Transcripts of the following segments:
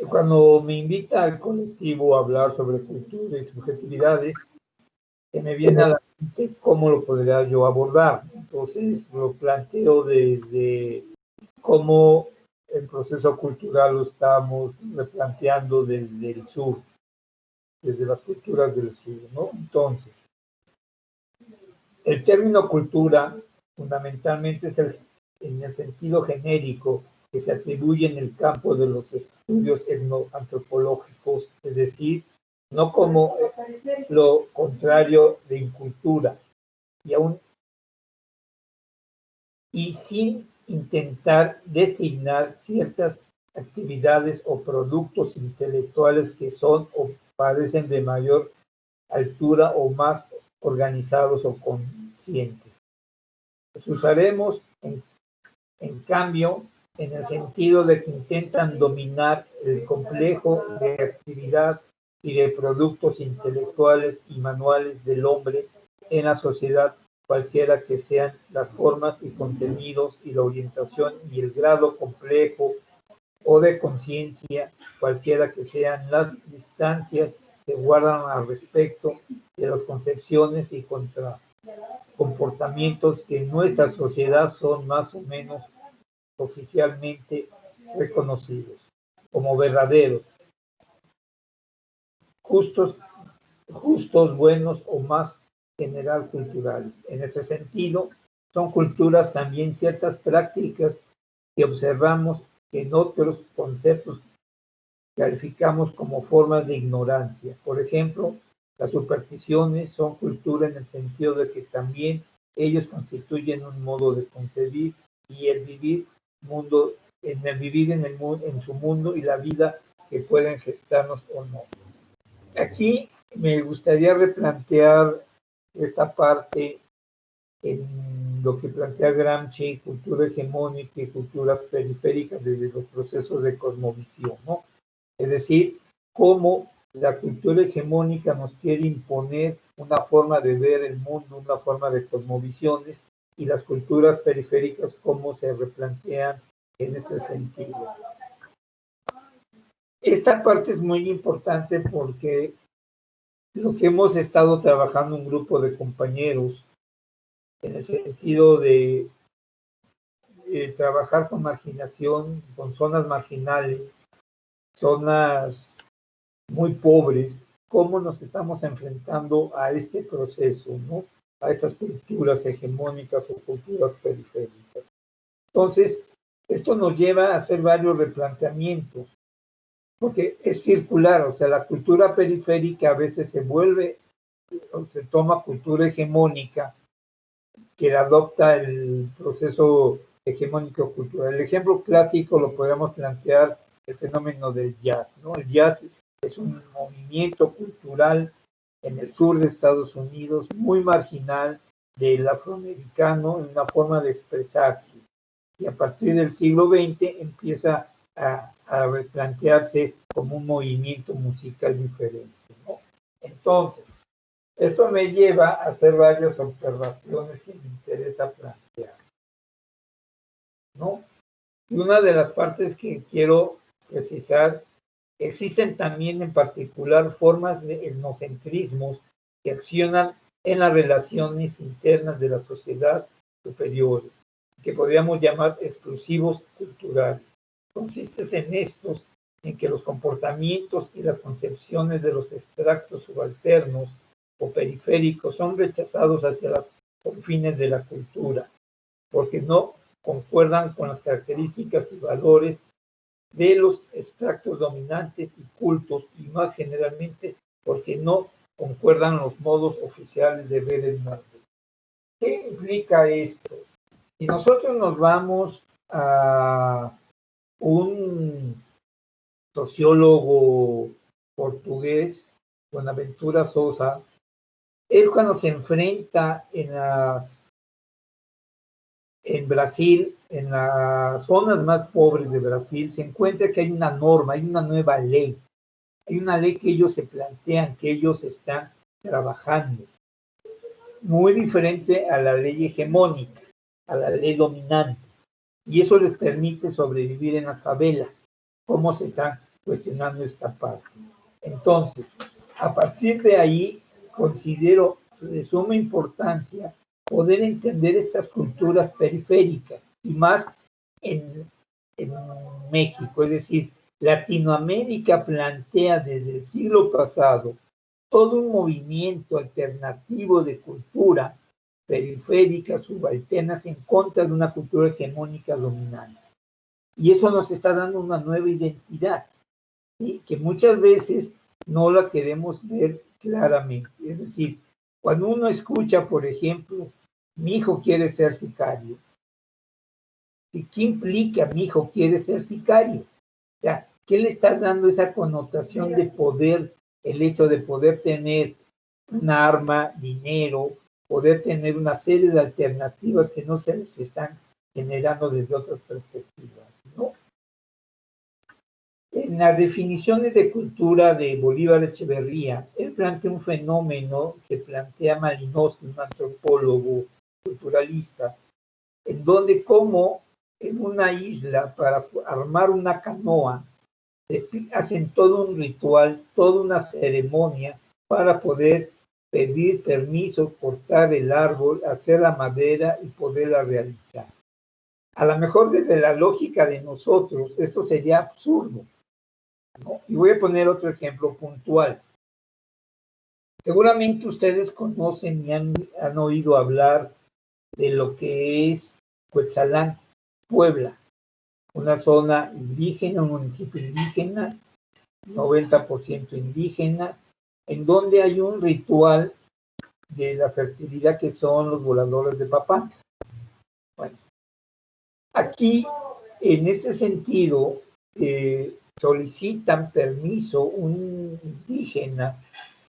Cuando me invita al colectivo a hablar sobre cultura y subjetividades, se me viene a la mente cómo lo podría yo abordar. Entonces lo planteo desde cómo el proceso cultural lo estamos replanteando desde el sur, desde las culturas del sur, ¿no? Entonces, el término cultura fundamentalmente es en el sentido genérico que se atribuye en el campo de los estudios etnoantropológicos, es decir, no como lo contrario de incultura, y sin intentar designar ciertas actividades o productos intelectuales que son o parecen de mayor altura o más organizados o conscientes. Los usaremos, en cambio, en el sentido de que intentan dominar el complejo de actividad y de productos intelectuales y manuales del hombre en la sociedad, cualquiera que sean las formas y contenidos y la orientación y el grado complejo o de conciencia, cualquiera que sean las distancias que guardan al respecto de las concepciones y comportamientos que en nuestra sociedad son más o menos oficialmente reconocidos como verdaderos, justos, buenos o más general culturales. En ese sentido, son culturas también ciertas prácticas que observamos que en otros conceptos calificamos como formas de ignorancia. Por ejemplo, las supersticiones son cultura en el sentido de que también ellos constituyen un modo de concebir y el vivir mundo, en su mundo y la vida que pueden gestarnos o no. Aquí me gustaría replantear esta parte en lo que plantea Gramsci, cultura hegemónica y cultura periférica desde los procesos de cosmovisión, ¿no? Es decir, cómo la cultura hegemónica nos quiere imponer una forma de ver el mundo, una forma de cosmovisiones, y las culturas periféricas cómo se replantean en ese sentido. Esta parte es muy importante porque lo que hemos estado trabajando un grupo de compañeros en el sentido de trabajar con marginación, con zonas marginales, zonas muy pobres, cómo nos estamos enfrentando a este proceso, ¿no? A estas culturas hegemónicas o culturas periféricas. Entonces, esto nos lleva a hacer varios replanteamientos, porque es circular, o sea, la cultura periférica a veces se vuelve, o se toma cultura hegemónica, que adopta el proceso hegemónico cultural. El ejemplo clásico lo podríamos plantear el fenómeno del jazz, ¿no? El jazz es un movimiento cultural en el sur de Estados Unidos muy marginal del afroamericano, una forma de expresarse. Y a partir del siglo XX empieza a replantearse como un movimiento musical diferente, ¿no? Entonces, esto me lleva a hacer varias observaciones que me interesa plantear, ¿no? Y una de las partes que quiero precisar, existen también en particular formas de etnocentrismos que accionan en las relaciones internas de la sociedad superiores, que podríamos llamar exclusivos culturales. Consisten en estos, en que los comportamientos y las concepciones de los extractos subalternos o periféricos son rechazados hacia los confines de la cultura, porque no concuerdan con las características y valores de los extractos dominantes y cultos, y más generalmente porque no concuerdan los modos oficiales de ver el mundo. ¿Qué implica esto? Si nosotros nos vamos a un sociólogo portugués, Bonaventura Sousa, él cuando se enfrenta en Brasil, en las zonas más pobres de Brasil, se encuentra que hay una norma, hay una nueva ley. Hay una ley que ellos se plantean, que ellos están trabajando. Muy diferente a la ley hegemónica, a la ley dominante. Y eso les permite sobrevivir en las favelas. ¿Cómo se están cuestionando esta parte. Entonces, a partir de ahí, considero de suma importancia poder entender estas culturas periféricas y más en México, es decir, Latinoamérica plantea desde el siglo pasado todo un movimiento alternativo de cultura periférica, subalternas, en contra de una cultura hegemónica dominante. Y eso nos está dando una nueva identidad, ¿sí? Que muchas veces no la queremos ver claramente. Es decir, cuando uno escucha, por ejemplo, mi hijo quiere ser sicario, ¿qué implica mi hijo quiere ser sicario? O sea, ¿qué le está dando esa connotación de poder, el hecho de poder tener un arma, dinero, poder tener una serie de alternativas que no se les están generando desde otras perspectivas, ¿no? En las definiciones de cultura de Bolívar Echeverría, él plantea un fenómeno que plantea Malinowski, un antropólogo culturalista, en donde como en una isla para armar una canoa, hacen todo un ritual, toda una ceremonia para poder pedir permiso, cortar el árbol, hacer la madera y poderla realizar. A lo mejor desde la lógica de nosotros esto sería absurdo, ¿no? Y voy a poner otro ejemplo puntual. Seguramente ustedes conocen y han oído hablar de lo que es Cuetzalán, Puebla, una zona indígena, un municipio indígena, 90% indígena, en donde hay un ritual de la fertilidad que son los voladores de Papantla. Bueno, aquí, en este sentido, solicitan permiso un indígena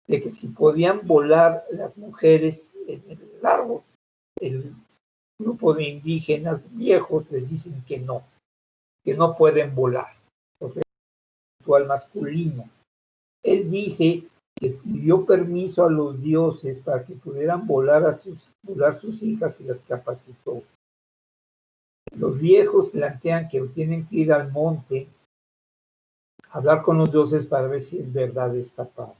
de que si podían volar las mujeres en el árbol. El grupo de indígenas viejos les dicen que no pueden volar, porque es un ritual masculino. Él dice que pidió permiso a los dioses para que pudieran volar sus hijas y las capacitó. Los viejos plantean que tienen que ir al monte, hablar con los dioses para ver si es verdad esta parte.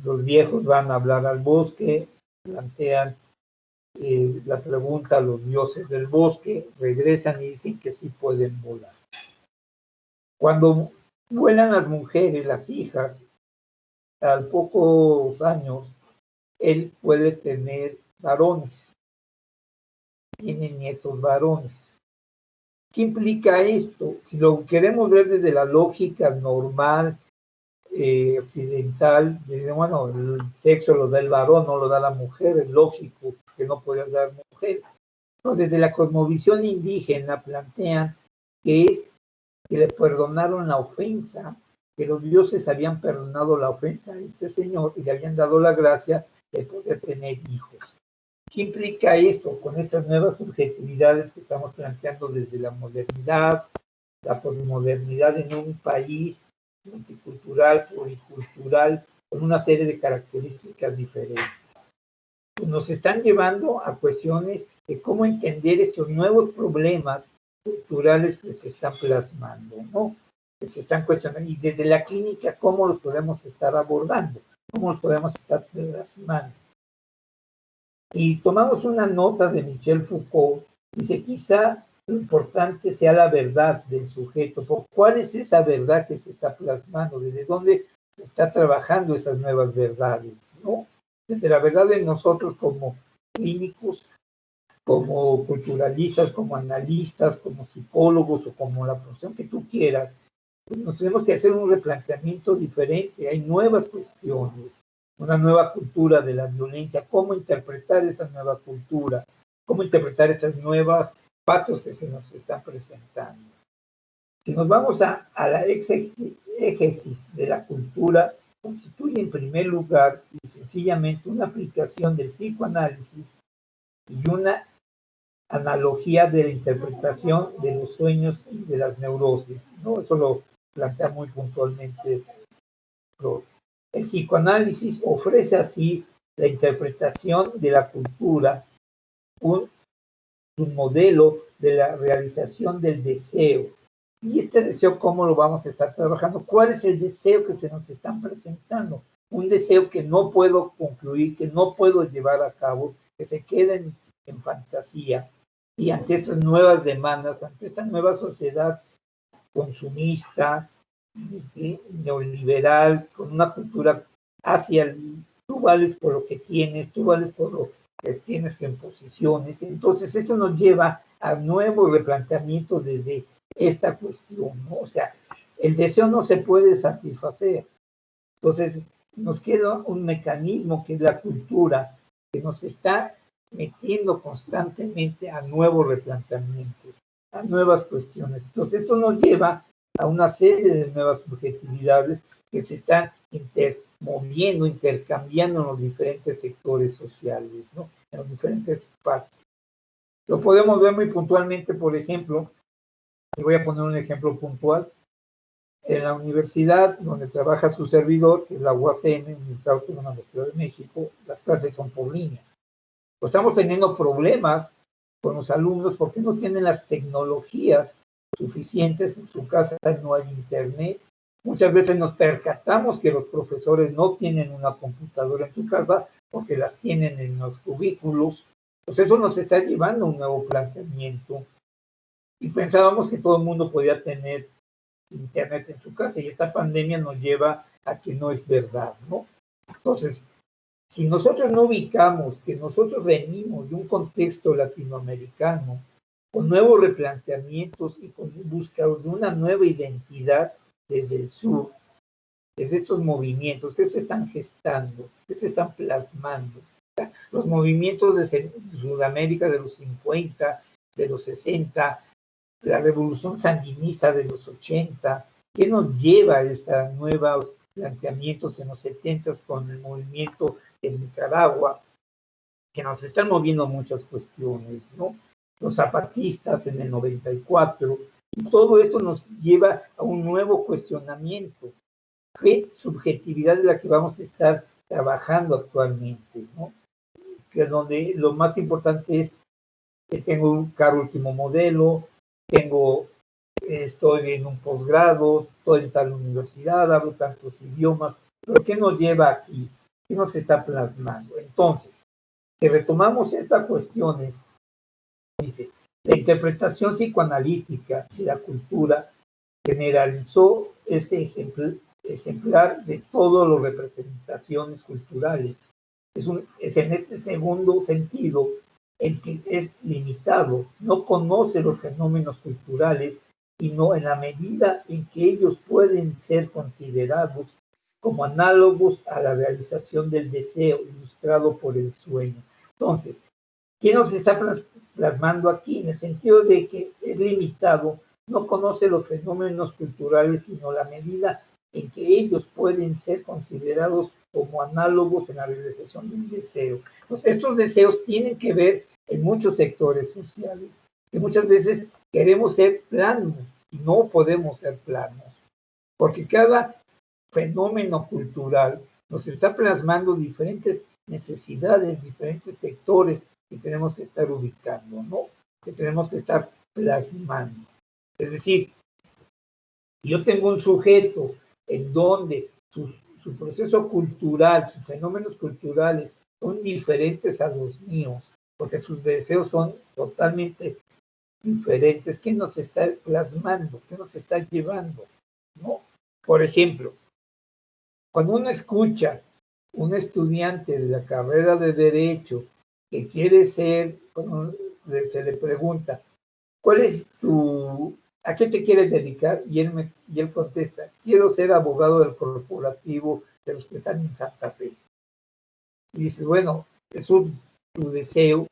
Los viejos van a hablar al bosque, plantean la pregunta a los dioses del bosque, regresan y dicen que sí pueden volar. Cuando vuelan las mujeres, las hijas, a pocos años, él puede tener varones, tiene nietos varones. ¿Qué implica esto? Si lo queremos ver desde la lógica normal, occidental, dicen, bueno, el sexo lo da el varón, no lo da la mujer, es lógico que no podías dar mujer. Entonces, desde la cosmovisión indígena plantean que es que le perdonaron la ofensa, que los dioses habían perdonado la ofensa a este señor y le habían dado la gracia de poder tener hijos. ¿Qué implica esto con estas nuevas subjetividades que estamos planteando desde la modernidad, la posmodernidad en un país multicultural, pluricultural, con una serie de características diferentes? Pues nos están llevando a cuestiones de cómo entender estos nuevos problemas culturales que se están plasmando, ¿no? Que se están cuestionando, y desde la clínica, ¿cómo los podemos estar abordando? ¿Cómo los podemos estar plasmando? Si tomamos una nota de Michel Foucault, dice, quizá lo importante sea la verdad del sujeto. ¿Cuál es esa verdad que se está plasmando? ¿Desde dónde se está trabajando esas nuevas verdades? ¿No? Desde la verdad de nosotros como clínicos, como culturalistas, como analistas, como psicólogos o como la profesión que tú quieras, pues nos tenemos que hacer un replanteamiento diferente. Hay nuevas cuestiones, una nueva cultura de la violencia, cómo interpretar esa nueva cultura, cómo interpretar estas nuevas patos que se nos están presentando. Si nos vamos a la exégesis de la cultura, constituye en primer lugar y sencillamente una aplicación del psicoanálisis y una analogía de la interpretación de los sueños y de las neurosis, ¿no? Eso lo plantea muy puntualmente Freud. El psicoanálisis ofrece así la interpretación de la cultura, un modelo de la realización del deseo, Y este deseo, ¿cómo lo vamos a estar trabajando? ¿Cuál es el deseo que se nos están presentando? Un deseo que no puedo concluir, que no puedo llevar a cabo, que se queda en fantasía. Y ante estas nuevas demandas, ante esta nueva sociedad consumista, ¿sí?, neoliberal, con una cultura hacia el tú vales por lo que tienes, tú vales por lo que tienes que en posiciones. Entonces, esto nos lleva a nuevos replanteamientos desde esta cuestión, ¿no? O sea, el deseo no se puede satisfacer. Entonces, nos queda un mecanismo que es la cultura, que nos está metiendo constantemente a nuevos replanteamientos, a nuevas cuestiones. Entonces, esto nos lleva a una serie de nuevas subjetividades que se están moviendo, intercambiando en los diferentes sectores sociales, ¿no?, en los diferentes partes. Lo podemos ver muy puntualmente, por ejemplo, y voy a poner un ejemplo puntual. En la universidad donde trabaja su servidor, que es la UACM, Universidad Autónoma de la Ciudad de México, las clases son por línea. Pues estamos teniendo problemas con los alumnos porque no tienen las tecnologías suficientes. En su casa no hay internet. Muchas veces nos percatamos que los profesores no tienen una computadora en su casa porque las tienen en los cubículos. Pues eso nos está llevando a un nuevo planteamiento. Y pensábamos que todo el mundo podía tener internet en su casa, y esta pandemia nos lleva a que no es verdad, ¿no? Entonces, si nosotros no ubicamos que nosotros venimos de un contexto latinoamericano con nuevos replanteamientos y con busca de una nueva identidad desde el sur, desde estos movimientos que se están gestando, que se están plasmando, los movimientos de Sudamérica de los 50, de los 60, la revolución sandinista de los 80, ¿qué nos lleva a estos nuevos planteamientos en los 70 con el movimiento en Nicaragua, que nos están moviendo muchas cuestiones, ¿no? Los zapatistas en el 94, y todo esto nos lleva a un nuevo cuestionamiento. ¿Qué subjetividad es la que vamos a estar trabajando actualmente, ¿no? Que donde lo más importante es que tengo un carro último modelo, estoy en un posgrado, estoy en tal universidad, hablo tantos idiomas, pero ¿qué nos lleva aquí? ¿Qué nos está plasmando? Entonces, si retomamos estas cuestiones, dice, la interpretación psicoanalítica de la cultura generalizó ese ejemplar de todas las representaciones culturales. Es en este segundo sentido el que es limitado, no conoce los fenómenos culturales, sino en la medida en que ellos pueden ser considerados como análogos a la realización del deseo ilustrado por el sueño. Entonces, ¿qué nos está plasmando aquí? En el sentido de que es limitado, no conoce los fenómenos culturales, sino la medida en que ellos pueden ser considerados como análogos en la realización de un deseo. Entonces, estos deseos tienen que ver en muchos sectores sociales, que muchas veces queremos ser planos y no podemos ser planos, porque cada fenómeno cultural nos está plasmando diferentes necesidades, diferentes sectores que tenemos que estar ubicando, ¿no? Que tenemos que estar plasmando. Es decir, yo tengo un sujeto en donde su proceso cultural, sus fenómenos culturales son diferentes a los míos, porque sus deseos son totalmente diferentes. ¿Qué nos está plasmando? ¿Qué nos está llevando? ¿No? Por ejemplo, cuando uno escucha un estudiante de la carrera de Derecho que quiere ser, cuando se le pregunta, ¿cuál es a qué te quieres dedicar? Y él contesta, quiero ser abogado del corporativo de los que están en Santa Fe. Y dices, bueno, es tu deseo,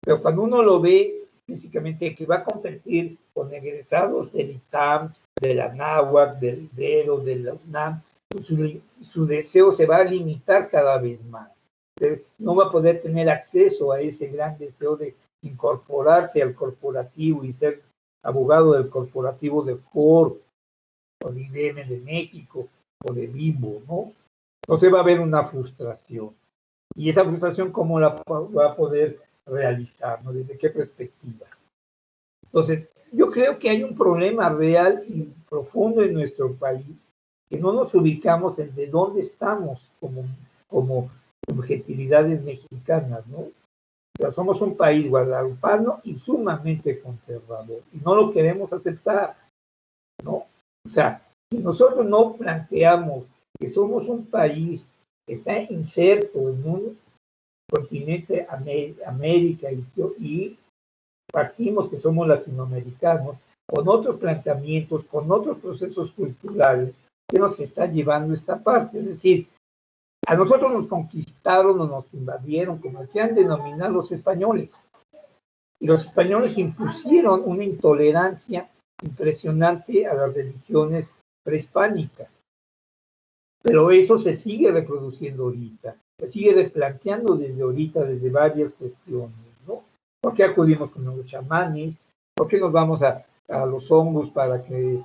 pero cuando uno lo ve físicamente, que va a competir con egresados del ITAM, de la NAHUAC, del IBERO, de la UNAM, su deseo se va a limitar cada vez más. No va a poder tener acceso a ese gran deseo de incorporarse al corporativo y ser abogado del corporativo de Ford, o de IBM de México, o de Bimbo, ¿no? Entonces va a haber una frustración. Y esa frustración, ¿cómo la va a poder realizar, ¿no? ¿Desde qué perspectivas? Entonces, yo creo que hay un problema real y profundo en nuestro país, que no nos ubicamos en de dónde estamos como subjetividades mexicanas, ¿no? O sea, somos un país guadalupano y sumamente conservador, y no lo queremos aceptar, ¿no? O sea, si nosotros no planteamos que somos un país que está inserto en un continente América y partimos que somos latinoamericanos, con otros planteamientos, con otros procesos culturales que nos está llevando esta parte. Es decir, a nosotros nos conquistaron o nos invadieron, como quieran denominar los españoles. Y los españoles impusieron una intolerancia impresionante a las religiones prehispánicas. Pero eso se sigue reproduciendo ahorita, se sigue replanteando desde ahorita, desde varias cuestiones, ¿no? ¿Por qué acudimos con los chamanes? ¿Por qué nos vamos a los hongos para que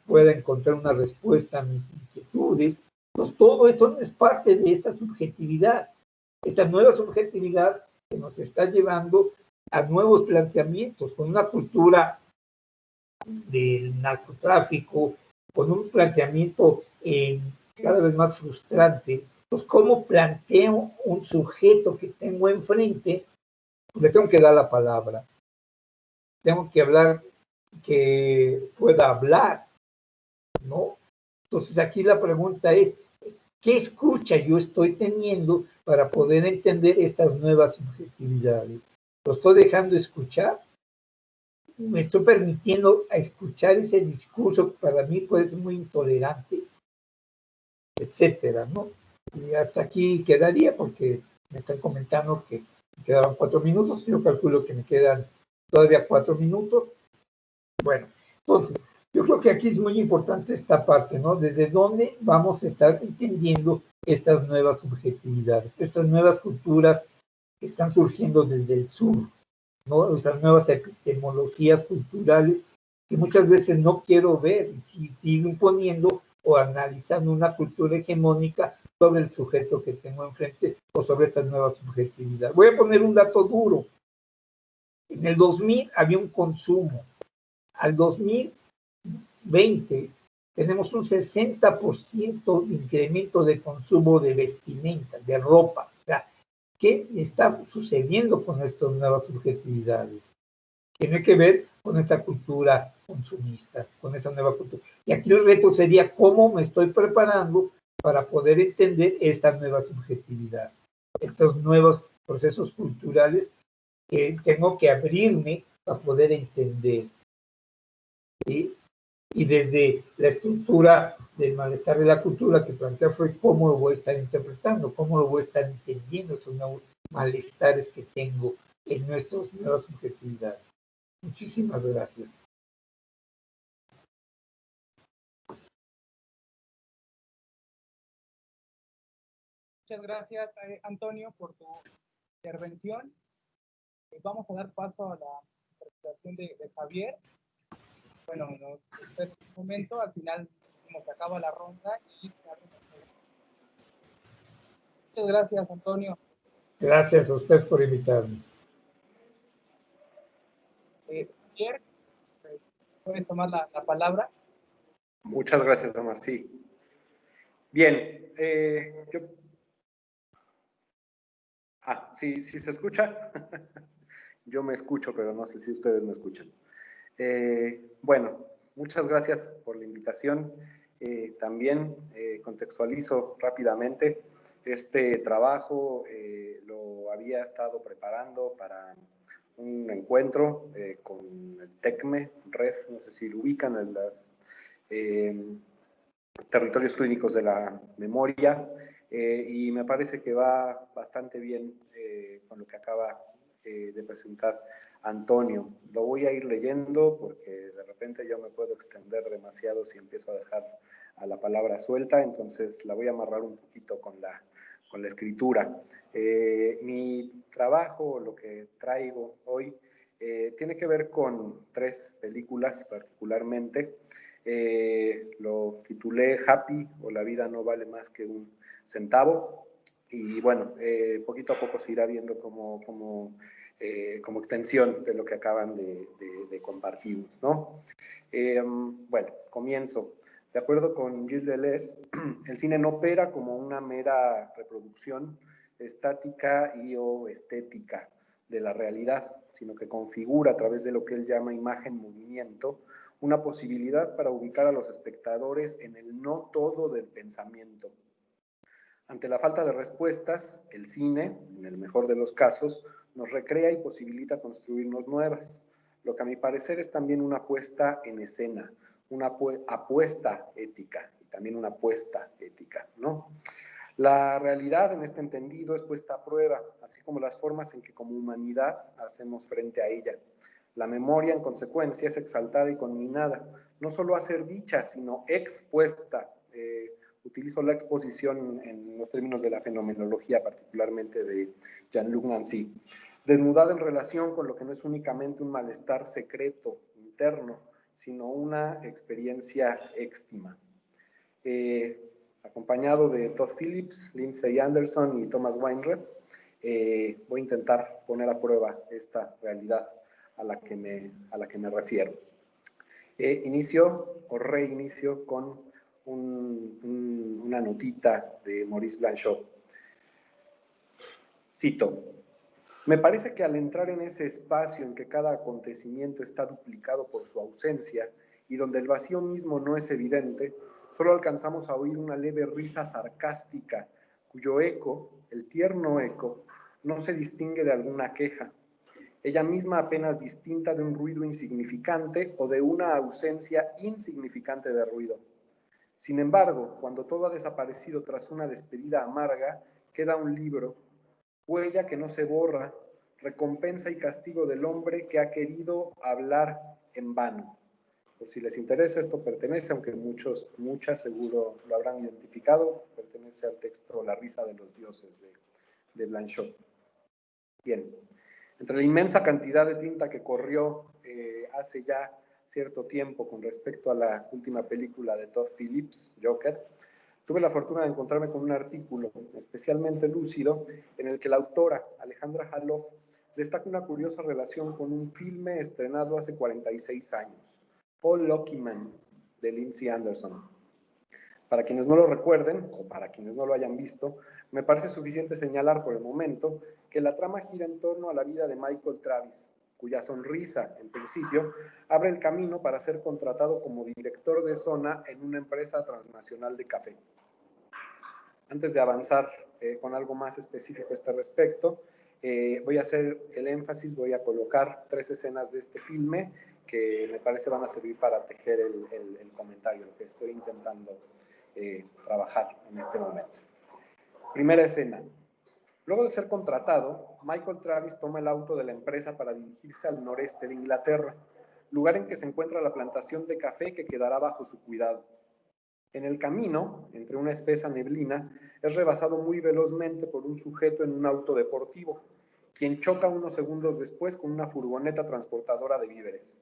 pueda encontrar una respuesta a mis inquietudes? Pues todo esto es parte de esta subjetividad, esta nueva subjetividad que nos está llevando a nuevos planteamientos, con una cultura del narcotráfico, con un planteamiento cada vez más frustrante. Pues, ¿cómo planteo un sujeto que tengo enfrente? Pues le tengo que dar la palabra, tengo que hablar, que pueda hablar, ¿no? Entonces aquí la pregunta es, ¿qué escucha yo estoy teniendo para poder entender estas nuevas subjetividades? ¿Lo estoy dejando escuchar? ¿Me estoy permitiendo a escuchar ese discurso que para mí puede ser muy intolerante, etcétera, ¿no? Y hasta aquí quedaría porque me están comentando que me quedaban 4 minutos. Yo calculo que me quedan todavía 4 minutos. Bueno, entonces, yo creo que aquí es muy importante esta parte, ¿no? Desde dónde vamos a estar entendiendo estas nuevas subjetividades, estas nuevas culturas que están surgiendo desde el sur, ¿no? Estas nuevas epistemologías culturales que muchas veces no quiero ver y sigo imponiendo o analizando una cultura hegemónica sobre el sujeto que tengo enfrente o sobre estas nuevas subjetividades. Voy a poner un dato duro. En el 2000 había un consumo. Al 2020 tenemos un 60% de incremento de consumo de vestimenta, de ropa. O sea, ¿qué está sucediendo con estas nuevas subjetividades? Tiene que ver con esta cultura consumista, con esta nueva cultura. Y aquí el reto sería cómo me estoy preparando para poder entender esta nueva subjetividad, estos nuevos procesos culturales que tengo que abrirme para poder entender, ¿sí? Y desde la estructura del malestar de la cultura que plantea Freud, cómo lo voy a estar interpretando, cómo lo voy a estar entendiendo, esos nuevos malestares que tengo en nuestras nuevas subjetividades. Muchísimas gracias. Muchas gracias, Antonio, por tu intervención. Vamos a dar paso a la presentación de Javier. Bueno, en un momento, al final se acaba la ronda y muchas gracias, Antonio. Gracias a usted por invitarme. Javier, ¿puedes tomar la palabra? Muchas gracias, Omar. Sí. Bien, sí se escucha. Yo me escucho, pero no sé si ustedes me escuchan. Bueno, muchas gracias por la invitación. También contextualizo rápidamente. Este trabajo lo había estado preparando para un encuentro con el TECME, REF, no sé si lo ubican, en los territorios clínicos de la memoria, y me parece que va bastante bien con lo que acaba de presentar Antonio. Lo voy a ir leyendo porque de repente yo me puedo extender demasiado si empiezo a dejar a la palabra suelta, entonces la voy a amarrar un poquito con la escritura. Mi trabajo, lo que traigo hoy, tiene que ver con 3 películas particularmente. Lo titulé Happy o La vida no vale más que un centavo. Y bueno, poquito a poco se irá viendo cómo como extensión de lo que acaban de compartirnos, ¿no? Bueno, comienzo. De acuerdo con Gilles Deleuze, el cine no opera como una mera reproducción estática y o estética de la realidad, sino que configura a través de lo que él llama imagen-movimiento una posibilidad para ubicar a los espectadores en el no todo del pensamiento. Ante la falta de respuestas, el cine, en el mejor de los casos, nos recrea y posibilita construirnos nuevas, lo que a mi parecer es también una puesta en escena, una apuesta ética y también una apuesta ética, ¿no? La realidad en este entendido es puesta a prueba, así como las formas en que como humanidad hacemos frente a ella. La memoria, en consecuencia, es exaltada y conminada, no solo a ser dicha, sino expuesta. Utilizo la exposición en los términos de la fenomenología, particularmente de Jean-Luc Nancy. Desnudada en relación con lo que no es únicamente un malestar secreto, interno, sino una experiencia éxtima. Acompañado de Todd Phillips, Lindsay Anderson y Thomas Weinreb, voy a intentar poner a prueba esta realidad a la que me refiero. Inicio o reinicio con una notita de Maurice Blanchot. Cito: me parece que al entrar en ese espacio en que cada acontecimiento está duplicado por su ausencia y donde el vacío mismo no es evidente, solo alcanzamos a oír una leve risa sarcástica, cuyo eco, el tierno eco, no se distingue de alguna queja, ella misma apenas distinta de un ruido insignificante o de una ausencia insignificante de ruido. Sin embargo, cuando todo ha desaparecido tras una despedida amarga, queda un libro, huella que no se borra, recompensa y castigo del hombre que ha querido hablar en vano. Por si les interesa, esto pertenece, aunque muchas seguro lo habrán identificado, pertenece al texto La risa de los dioses de Blanchot. Bien, entre la inmensa cantidad de tinta que corrió hace ya cierto tiempo con respecto a la última película de Todd Phillips, Joker, tuve la fortuna de encontrarme con un artículo especialmente lúcido en el que la autora, Alejandra Halof, destaca una curiosa relación con un filme estrenado hace 46 años, Paul Lucky Man, de Lindsay Anderson. Para quienes no lo recuerden, o para quienes no lo hayan visto, me parece suficiente señalar por el momento que la trama gira en torno a la vida de Michael Travis, cuya sonrisa, en principio, abre el camino para ser contratado como director de zona en una empresa transnacional de café. Antes de avanzar con algo más específico a este respecto, voy a hacer el énfasis, voy a colocar 3 escenas de este filme que me parece van a servir para tejer el comentario, lo que estoy intentando trabajar en este momento. Primera escena. Luego de ser contratado, Michael Travis toma el auto de la empresa para dirigirse al noreste de Inglaterra, lugar en que se encuentra la plantación de café que quedará bajo su cuidado. En el camino, entre una espesa neblina, es rebasado muy velozmente por un sujeto en un auto deportivo, quien choca unos segundos después con una furgoneta transportadora de víveres.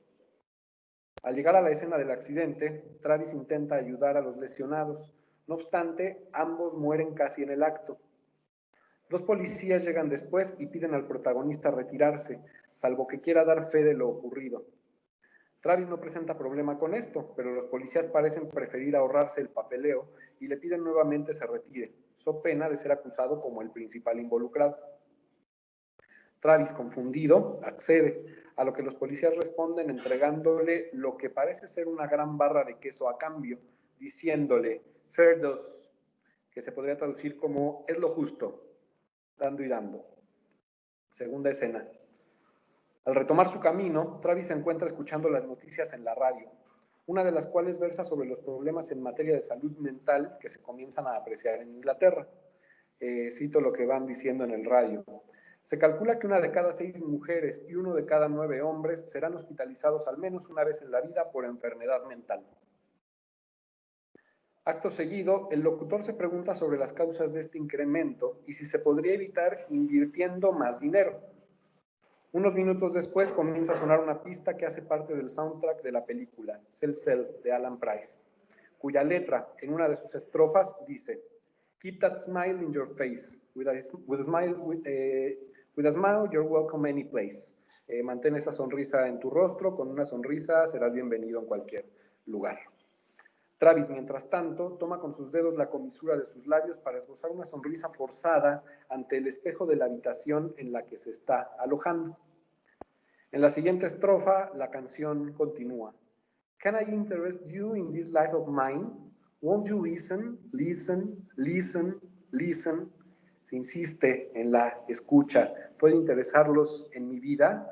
Al llegar a la escena del accidente, Travis intenta ayudar a los lesionados. No obstante, ambos mueren casi en el acto. 2 policías llegan después y piden al protagonista retirarse, salvo que quiera dar fe de lo ocurrido. Travis no presenta problema con esto, pero los policías parecen preferir ahorrarse el papeleo y le piden nuevamente se retire, so pena de ser acusado como el principal involucrado. Travis, confundido, accede, a lo que los policías responden entregándole lo que parece ser una gran barra de queso a cambio, diciéndole fair dose, que se podría traducir como es lo justo, dando y dando. Segunda escena. Al retomar su camino, Travis se encuentra escuchando las noticias en la radio, una de las cuales versa sobre los problemas en materia de salud mental que se comienzan a apreciar en Inglaterra. Cito lo que van diciendo en el radio. Se calcula que 1 de cada 6 mujeres y 1 de cada 9 hombres serán hospitalizados al menos una vez en la vida por enfermedad mental. Acto seguido, el locutor se pregunta sobre las causas de este incremento y si se podría evitar invirtiendo más dinero. Unos minutos después comienza a sonar una pista que hace parte del soundtrack de la película, Cell Cell, de Alan Price, cuya letra, en una de sus estrofas, dice: Keep that smile in your face, with a smile With a smile, you're welcome any place. Mantén esa sonrisa en tu rostro, con una sonrisa serás bienvenido en cualquier lugar. Travis, mientras tanto, toma con sus dedos la comisura de sus labios para esbozar una sonrisa forzada ante el espejo de la habitación en la que se está alojando. En la siguiente estrofa, la canción continúa. Can I interest you in this life of mine? Won't you listen, listen, listen, listen? Se insiste en la escucha. ¿Puede interesarlos en mi vida?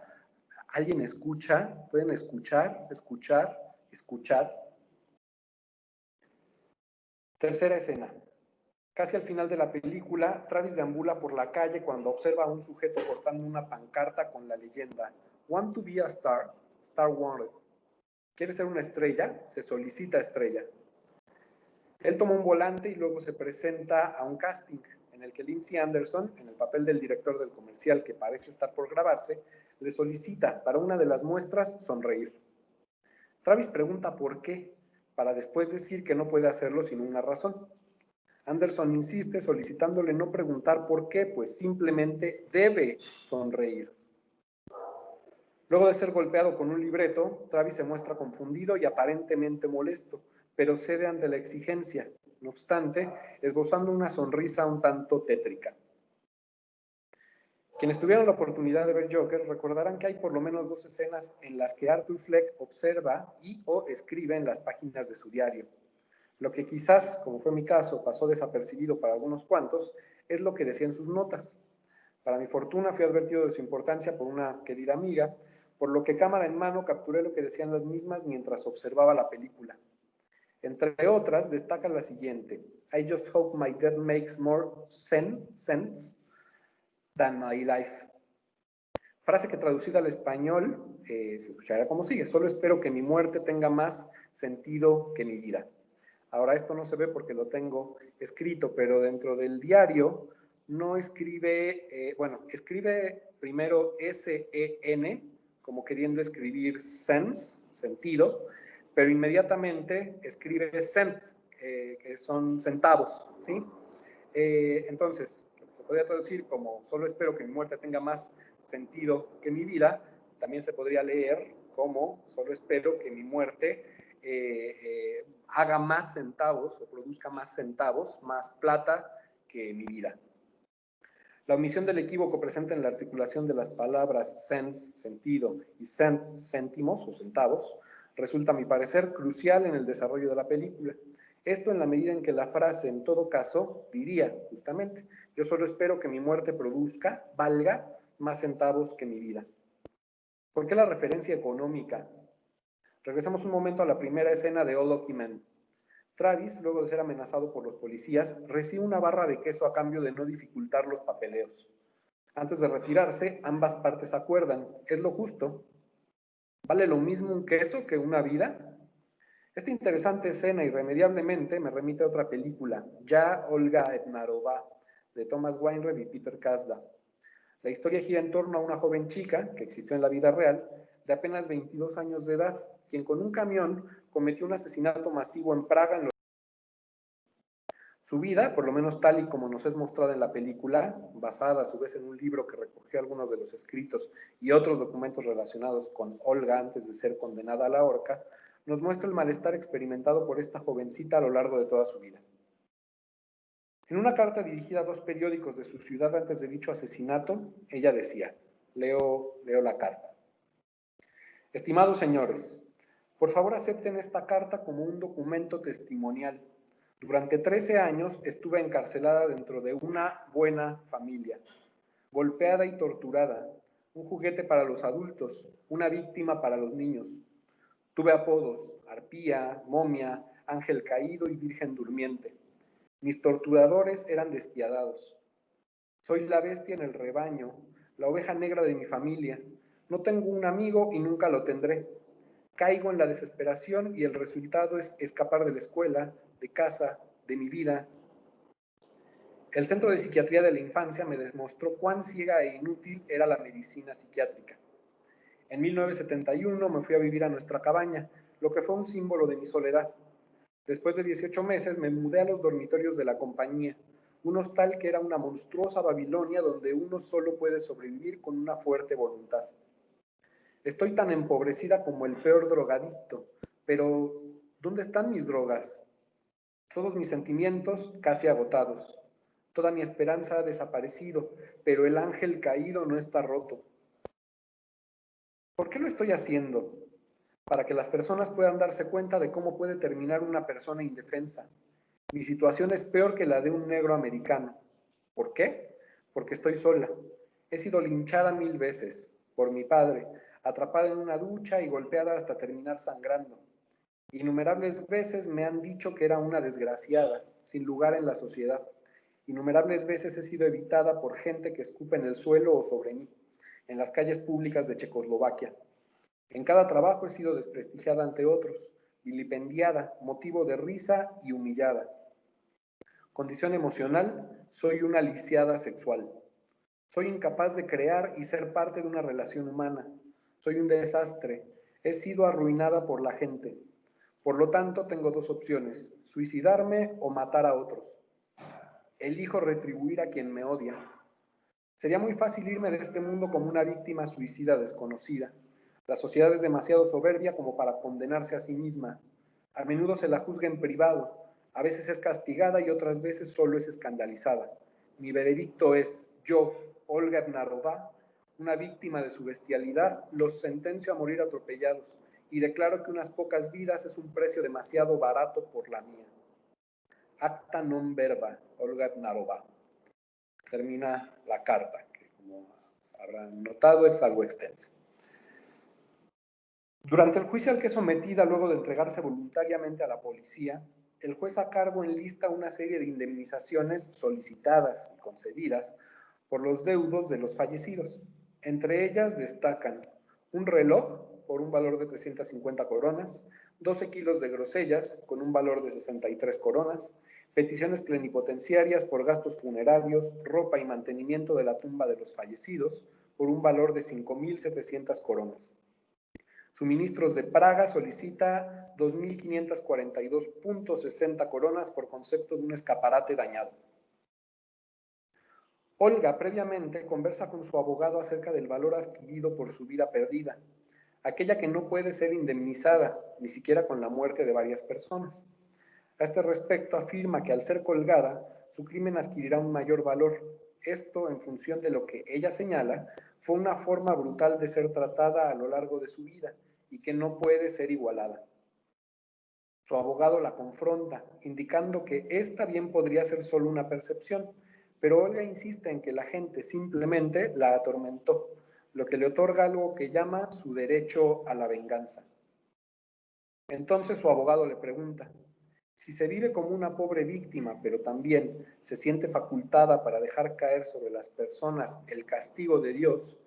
¿Alguien escucha? ¿Pueden escuchar, escuchar, escuchar? Tercera escena. Casi al final de la película, Travis deambula por la calle cuando observa a un sujeto portando una pancarta con la leyenda Want to be a star, star wanted. ¿Quiere ser una estrella? Se solicita estrella. Él toma un volante y luego se presenta a un casting en el que Lindsay Anderson, en el papel del director del comercial que parece estar por grabarse, le solicita para una de las muestras sonreír. Travis pregunta por qué, para después decir que no puede hacerlo sin una razón. Anderson insiste solicitándole no preguntar por qué, pues simplemente debe sonreír. Luego de ser golpeado con un libreto, Travis se muestra confundido y aparentemente molesto, pero cede ante la exigencia, no obstante, esbozando una sonrisa un tanto tétrica. Quienes tuvieron la oportunidad de ver Joker recordarán que hay por lo menos 2 escenas en las que Arthur Fleck observa y o escribe en las páginas de su diario. Lo que quizás, como fue mi caso, pasó desapercibido para algunos cuantos, es lo que decía en sus notas. Para mi fortuna fui advertido de su importancia por una querida amiga, por lo que cámara en mano capturé lo que decían las mismas mientras observaba la película. Entre otras, destaca la siguiente: I just hope my death makes more sense than my life. Frase que traducida al español se escuchará como sigue: solo espero que mi muerte tenga más sentido que mi vida. Ahora esto no se ve porque lo tengo escrito, pero dentro del diario no escribe, escribe primero S-E-N, como queriendo escribir sense, sentido, pero inmediatamente escribe cent, que son centavos, ¿sí? Entonces, se podría traducir como solo espero que mi muerte tenga más sentido que mi vida, también se podría leer como solo espero que mi muerte haga más centavos o produzca más centavos, más plata que mi vida. La omisión del equívoco presente en la articulación de las palabras sense, sentido, y cent, céntimos o centavos, resulta a mi parecer crucial en el desarrollo de la película. Esto en la medida en que la frase, en todo caso, diría justamente, yo solo espero que mi muerte produzca, valga, más centavos que mi vida. ¿Por qué la referencia económica? Regresamos un momento a la primera escena de All Lucky Men. Travis, luego de ser amenazado por los policías, recibe una barra de queso a cambio de no dificultar los papeleos. Antes de retirarse, ambas partes acuerdan, es lo justo. ¿Vale lo mismo un queso que una vida? Esta interesante escena irremediablemente me remite a otra película, Ya Olga Ednarova, de Thomas Weinreb y Peter Kasda. La historia gira en torno a una joven chica, que existió en la vida real, de apenas 22 años de edad, quien con un camión cometió un asesinato masivo en Praga. Su vida, por lo menos tal y como nos es mostrada en la película, basada a su vez en un libro que recogió algunos de los escritos y otros documentos relacionados con Olga antes de ser condenada a la horca, nos muestra el malestar experimentado por esta jovencita a lo largo de toda su vida. En una carta dirigida a 2 periódicos de su ciudad antes de dicho asesinato, ella decía, leo la carta. Estimados señores, por favor acepten esta carta como un documento testimonial. Durante 13 años estuve encarcelada dentro de una buena familia, golpeada y torturada, un juguete para los adultos, una víctima para los niños. Tuve apodos, arpía, momia, ángel caído y virgen durmiente. Mis torturadores eran despiadados. Soy la bestia en el rebaño, la oveja negra de mi familia. No tengo un amigo y nunca lo tendré. Caigo en la desesperación y el resultado es escapar de la escuela, de casa, de mi vida. El Centro de Psiquiatría de la Infancia me demostró cuán ciega e inútil era la medicina psiquiátrica. En 1971 me fui a vivir a nuestra cabaña, lo que fue un símbolo de mi soledad. Después de 18 meses me mudé a los dormitorios de la compañía, un hostal que era una monstruosa Babilonia donde uno solo puede sobrevivir con una fuerte voluntad. Estoy tan empobrecida como el peor drogadicto, pero ¿dónde están mis drogas? Todos mis sentimientos casi agotados. Toda mi esperanza ha desaparecido, pero el ángel caído no está roto. ¿Por qué lo estoy haciendo? Para que las personas puedan darse cuenta de cómo puede terminar una persona indefensa. Mi situación es peor que la de un negro americano. ¿Por qué? Porque estoy sola. He sido linchada 1000 veces por mi padre, atrapada en una ducha y golpeada hasta terminar sangrando. Innumerables veces me han dicho que era una desgraciada, sin lugar en la sociedad. Innumerables veces he sido evitada por gente que escupe en el suelo o sobre mí, en las calles públicas de Checoslovaquia. En cada trabajo he sido desprestigiada ante otros, vilipendiada, motivo de risa y humillada. Condición emocional, soy una lisiada sexual. Soy incapaz de crear y ser parte de una relación humana. Soy un desastre. He sido arruinada por la gente. Por lo tanto, tengo dos opciones: suicidarme o matar a otros. Elijo retribuir a quien me odia. Sería muy fácil irme de este mundo como una víctima suicida desconocida. La sociedad es demasiado soberbia como para condenarse a sí misma. A menudo se la juzga en privado. A veces es castigada y otras veces solo es escandalizada. Mi veredicto es: yo, Olga Bnarová, una víctima de su bestialidad, los sentencio a morir atropellados y declaro que unas pocas vidas es un precio demasiado barato por la mía. Acta non verba, Olga Bnarová. Termina la carta, que como habrán notado es algo extensa. Durante el juicio al que es sometida, luego de entregarse voluntariamente a la policía, el juez a cargo enlista una serie de indemnizaciones solicitadas y concedidas por los deudos de los fallecidos. Entre ellas destacan un reloj por un valor de 350 coronas, 12 kilos de grosellas con un valor de 63 coronas, peticiones plenipotenciarias por gastos funerarios, ropa y mantenimiento de la tumba de los fallecidos por un valor de 5.700 coronas. Suministros de Praga solicita 2.542.60 coronas por concepto de un escaparate dañado. Olga previamente conversa con su abogado acerca del valor adquirido por su vida perdida, aquella que no puede ser indemnizada, ni siquiera con la muerte de varias personas. A este respecto afirma que al ser colgada, su crimen adquirirá un mayor valor. Esto en función de lo que ella señala fue una forma brutal de ser tratada a lo largo de su vida y que no puede ser igualada. Su abogado la confronta, indicando que esta bien podría ser solo una percepción, pero Olga insiste en que la gente simplemente la atormentó, lo que le otorga algo que llama su derecho a la venganza. Entonces su abogado le pregunta: si se vive como una pobre víctima, pero también se siente facultada para dejar caer sobre las personas el castigo de Dios,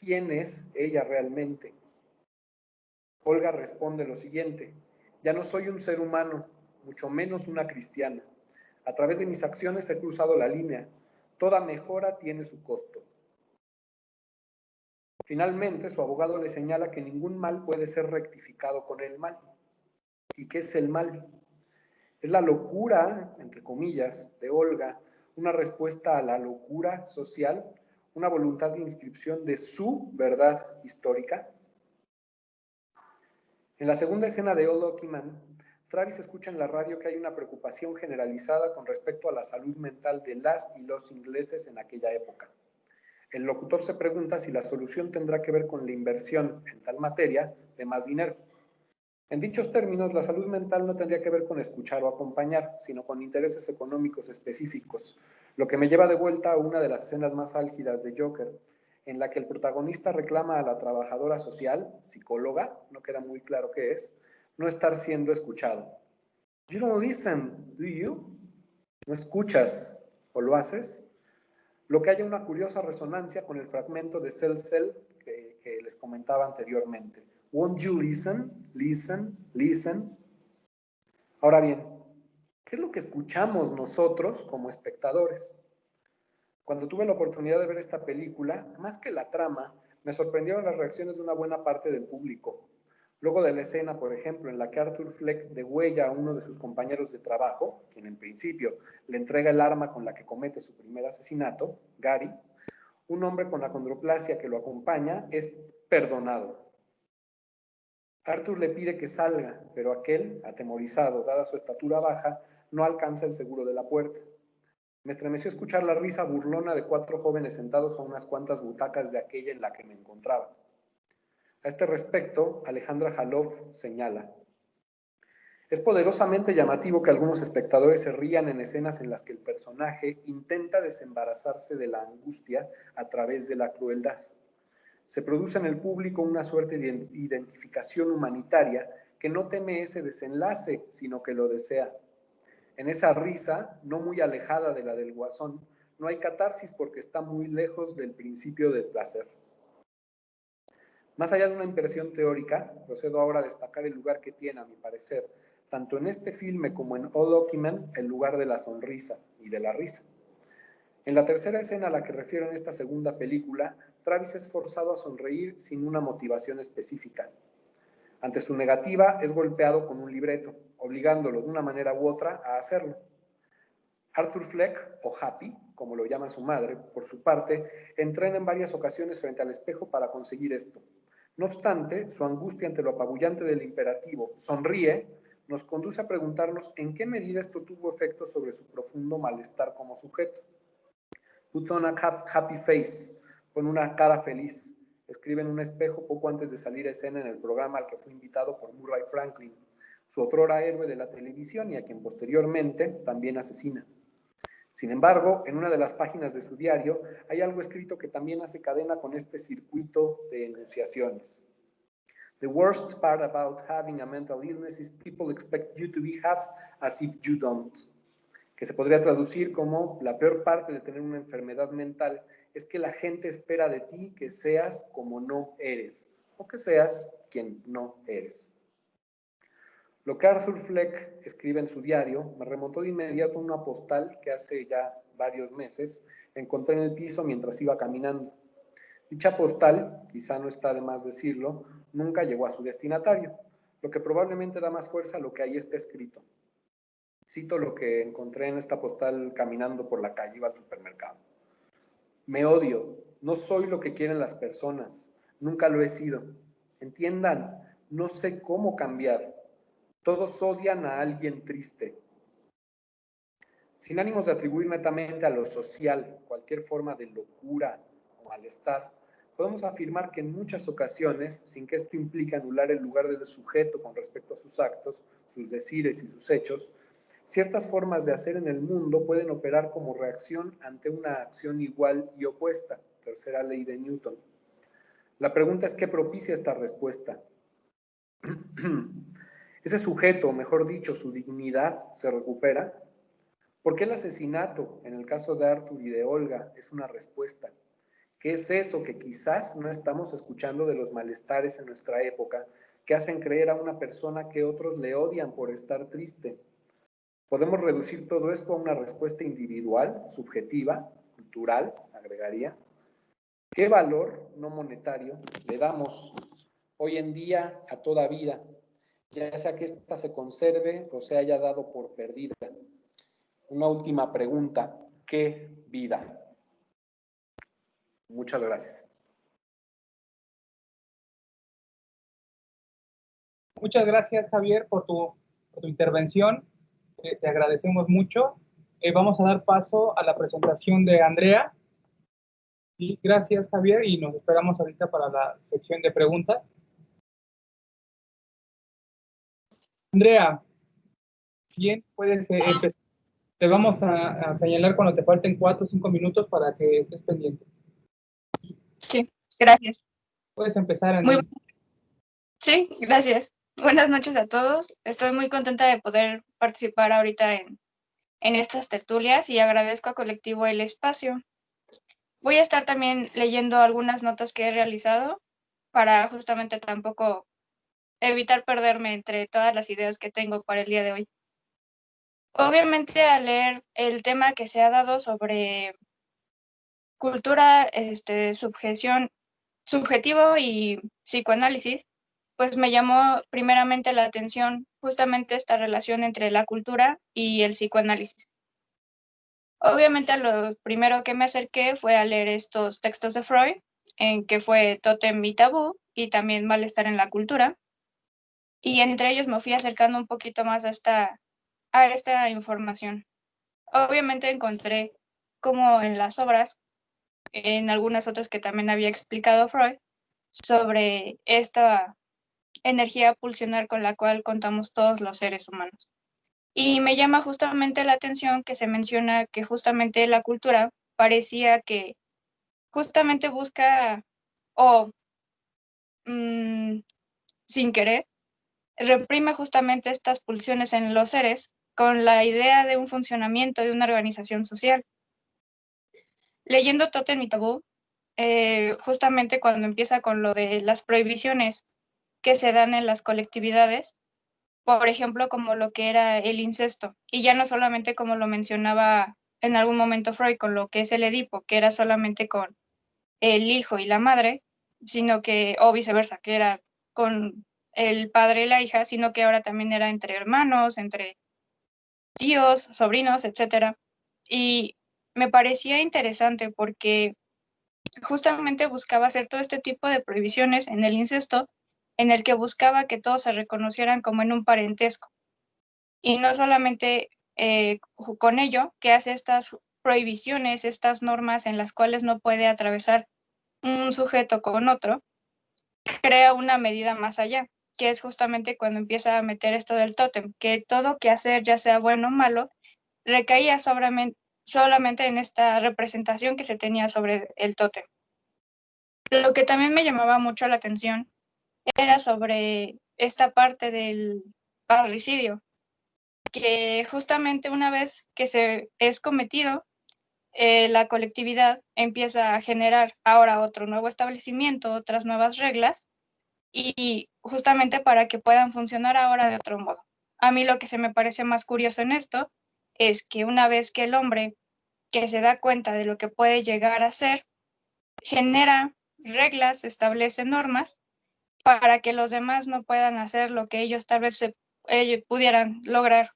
¿quién es ella realmente? Olga responde lo siguiente: ya no soy un ser humano, mucho menos una cristiana. A través de mis acciones he cruzado la línea. Toda mejora tiene su costo. Finalmente, su abogado le señala que ningún mal puede ser rectificado con el mal. ¿Y qué es el mal? Es la locura, entre comillas, de Olga, una respuesta a la locura social, una voluntad de inscripción de su verdad histórica. En la segunda escena de Old Okiman, Travis escucha en la radio que hay una preocupación generalizada con respecto a la salud mental de las y los ingleses en aquella época. El locutor se pregunta si la solución tendrá que ver con la inversión en tal materia de más dinero. En dichos términos, la salud mental no tendría que ver con escuchar o acompañar, sino con intereses económicos específicos, lo que me lleva de vuelta a una de las escenas más álgidas de Joker, en la que el protagonista reclama a la trabajadora social, psicóloga, no queda muy claro qué es, no estar siendo escuchado. You don't listen, do you? ¿No escuchas o lo haces? Lo que haya una curiosa resonancia con el fragmento de Cell Cell que les comentaba anteriormente. Won't you listen, listen, listen? Ahora bien, ¿qué es lo que escuchamos nosotros como espectadores? Cuando tuve la oportunidad de ver esta película, más que la trama, me sorprendieron las reacciones de una buena parte del público. Luego de la escena, por ejemplo, en la que Arthur Fleck degüella a uno de sus compañeros de trabajo, quien en principio le entrega el arma con la que comete su primer asesinato, Gary, un hombre con acondroplasia que lo acompaña es perdonado. Arthur le pide que salga, pero aquel, atemorizado, dada su estatura baja, no alcanza el seguro de la puerta. Me estremeció escuchar la risa burlona de 4 jóvenes sentados a unas cuantas butacas de aquella en la que me encontraba. A este respecto, Alejandra Jalov señala: es poderosamente llamativo que algunos espectadores se rían en escenas en las que el personaje intenta desembarazarse de la angustia a través de la crueldad. Se produce en el público una suerte de identificación humanitaria que no teme ese desenlace, sino que lo desea. En esa risa, no muy alejada de la del Guasón, no hay catarsis porque está muy lejos del principio del placer. Más allá de una impresión teórica, procedo ahora a destacar el lugar que tiene, a mi parecer, tanto en este filme como en All Document, el lugar de la sonrisa y de la risa. En la tercera escena a la que refiero en esta segunda película, Travis es forzado a sonreír sin una motivación específica. Ante su negativa, es golpeado con un libreto, obligándolo de una manera u otra a hacerlo. Arthur Fleck, o Happy, como lo llama su madre, por su parte, entrena en varias ocasiones frente al espejo para conseguir esto. No obstante, su angustia ante lo apabullante del imperativo "sonríe" nos conduce a preguntarnos en qué medida esto tuvo efecto sobre su profundo malestar como sujeto. Put on a happy face, con una cara feliz, escribe en un espejo poco antes de salir a escena en el programa al que fue invitado por Murray Franklin, su otrora héroe de la televisión y a quien posteriormente también asesina. Sin embargo, en una de las páginas de su diario hay algo escrito que también hace cadena con este circuito de enunciaciones. The worst part about having a mental illness is people expect you to behave as if you don't. Que se podría traducir como: la peor parte de tener una enfermedad mental es que la gente espera de ti que seas como no eres, o que seas quien no eres. Lo que Arthur Fleck escribe en su diario me remontó de inmediato a una postal que hace ya varios meses encontré en el piso mientras iba caminando. Dicha postal, quizá no está de más decirlo, nunca llegó a su destinatario, lo que probablemente da más fuerza a lo que ahí está escrito. Cito lo que encontré en esta postal caminando por la calle, iba al supermercado. Me odio, no soy lo que quieren las personas, nunca lo he sido. Entiendan, no sé cómo cambiar. Todos odian a alguien triste. Sin ánimos de atribuir netamente a lo social cualquier forma de locura o malestar, podemos afirmar que en muchas ocasiones, sin que esto implique anular el lugar del sujeto con respecto a sus actos, sus decires y sus hechos, ciertas formas de hacer en el mundo pueden operar como reacción ante una acción igual y opuesta, tercera ley de Newton. La pregunta es: ¿qué propicia esta respuesta? ¿Ese sujeto, mejor dicho, su dignidad, se recupera? ¿Por qué el asesinato, en el caso de Arthur y de Olga, es una respuesta? ¿Qué es eso que quizás no estamos escuchando de los malestares en nuestra época que hacen creer a una persona que otros le odian por estar triste? Podemos reducir todo esto a una respuesta individual, subjetiva, cultural, agregaría. ¿Qué valor no monetario le damos hoy en día a toda vida, ya sea que ésta se conserve o se haya dado por perdida? Una última pregunta: ¿qué vida? Muchas gracias. Muchas gracias, Javier, por tu intervención. Te agradecemos mucho. Vamos a dar paso a la presentación de Andrea. Sí, gracias, Javier, y nos esperamos ahorita para la sección de preguntas. Andrea, bien, puedes empezar. Te vamos a señalar cuando te falten 4 o 5 minutos para que estés pendiente. Sí, gracias. Puedes empezar, Andrea. Sí, gracias. Buenas noches a todos. Estoy muy contenta de poder participar ahorita en estas tertulias y agradezco a Colectivo el espacio. Voy a estar también leyendo algunas notas que he realizado para justamente tampoco evitar perderme entre todas las ideas que tengo para el día de hoy. Obviamente, al leer el tema que se ha dado sobre cultura, subjetivo y psicoanálisis, pues me llamó primeramente la atención justamente esta relación entre la cultura y el psicoanálisis. Obviamente lo primero que me acerqué fue a leer estos textos de Freud, en que fue Tótem y Tabú, y también Malestar en la cultura, y entre ellos me fui acercando un poquito más a esta información. Obviamente encontré como en las obras, en algunas otras que también había explicado Freud, sobre esta energía pulsional con la cual contamos todos los seres humanos. Y me llama justamente la atención que se menciona que justamente la cultura parecía que justamente busca o sin querer reprime justamente estas pulsiones en los seres con la idea de un funcionamiento de una organización social. Leyendo Tótem y Tabú, justamente cuando empieza con lo de las prohibiciones que se dan en las colectividades, por ejemplo, como lo que era el incesto, y ya no solamente como lo mencionaba en algún momento Freud con lo que es el Edipo, que era solamente con el hijo y la madre, sino que, o viceversa, que era con el padre y la hija, sino que ahora también era entre hermanos, entre tíos, sobrinos, etcétera. Y me parecía interesante porque justamente buscaba hacer todo este tipo de prohibiciones en el incesto, en el que buscaba que todos se reconocieran como en un parentesco. Y no solamente con ello, que hace estas prohibiciones, estas normas en las cuales no puede atravesar un sujeto con otro, crea una medida más allá, que es justamente cuando empieza a meter esto del tótem, que todo que hacer, ya sea bueno o malo, recaía solamente en esta representación que se tenía sobre el tótem. Lo que también me llamaba mucho la atención era sobre esta parte del parricidio, que justamente una vez que se es cometido, la colectividad empieza a generar ahora otro nuevo establecimiento, otras nuevas reglas, y justamente para que puedan funcionar ahora de otro modo. A mí lo que se me parece más curioso en esto es que una vez que el hombre que se da cuenta de lo que puede llegar a ser, genera reglas, establece normas para que los demás no puedan hacer lo que ellos tal vez pudieran lograr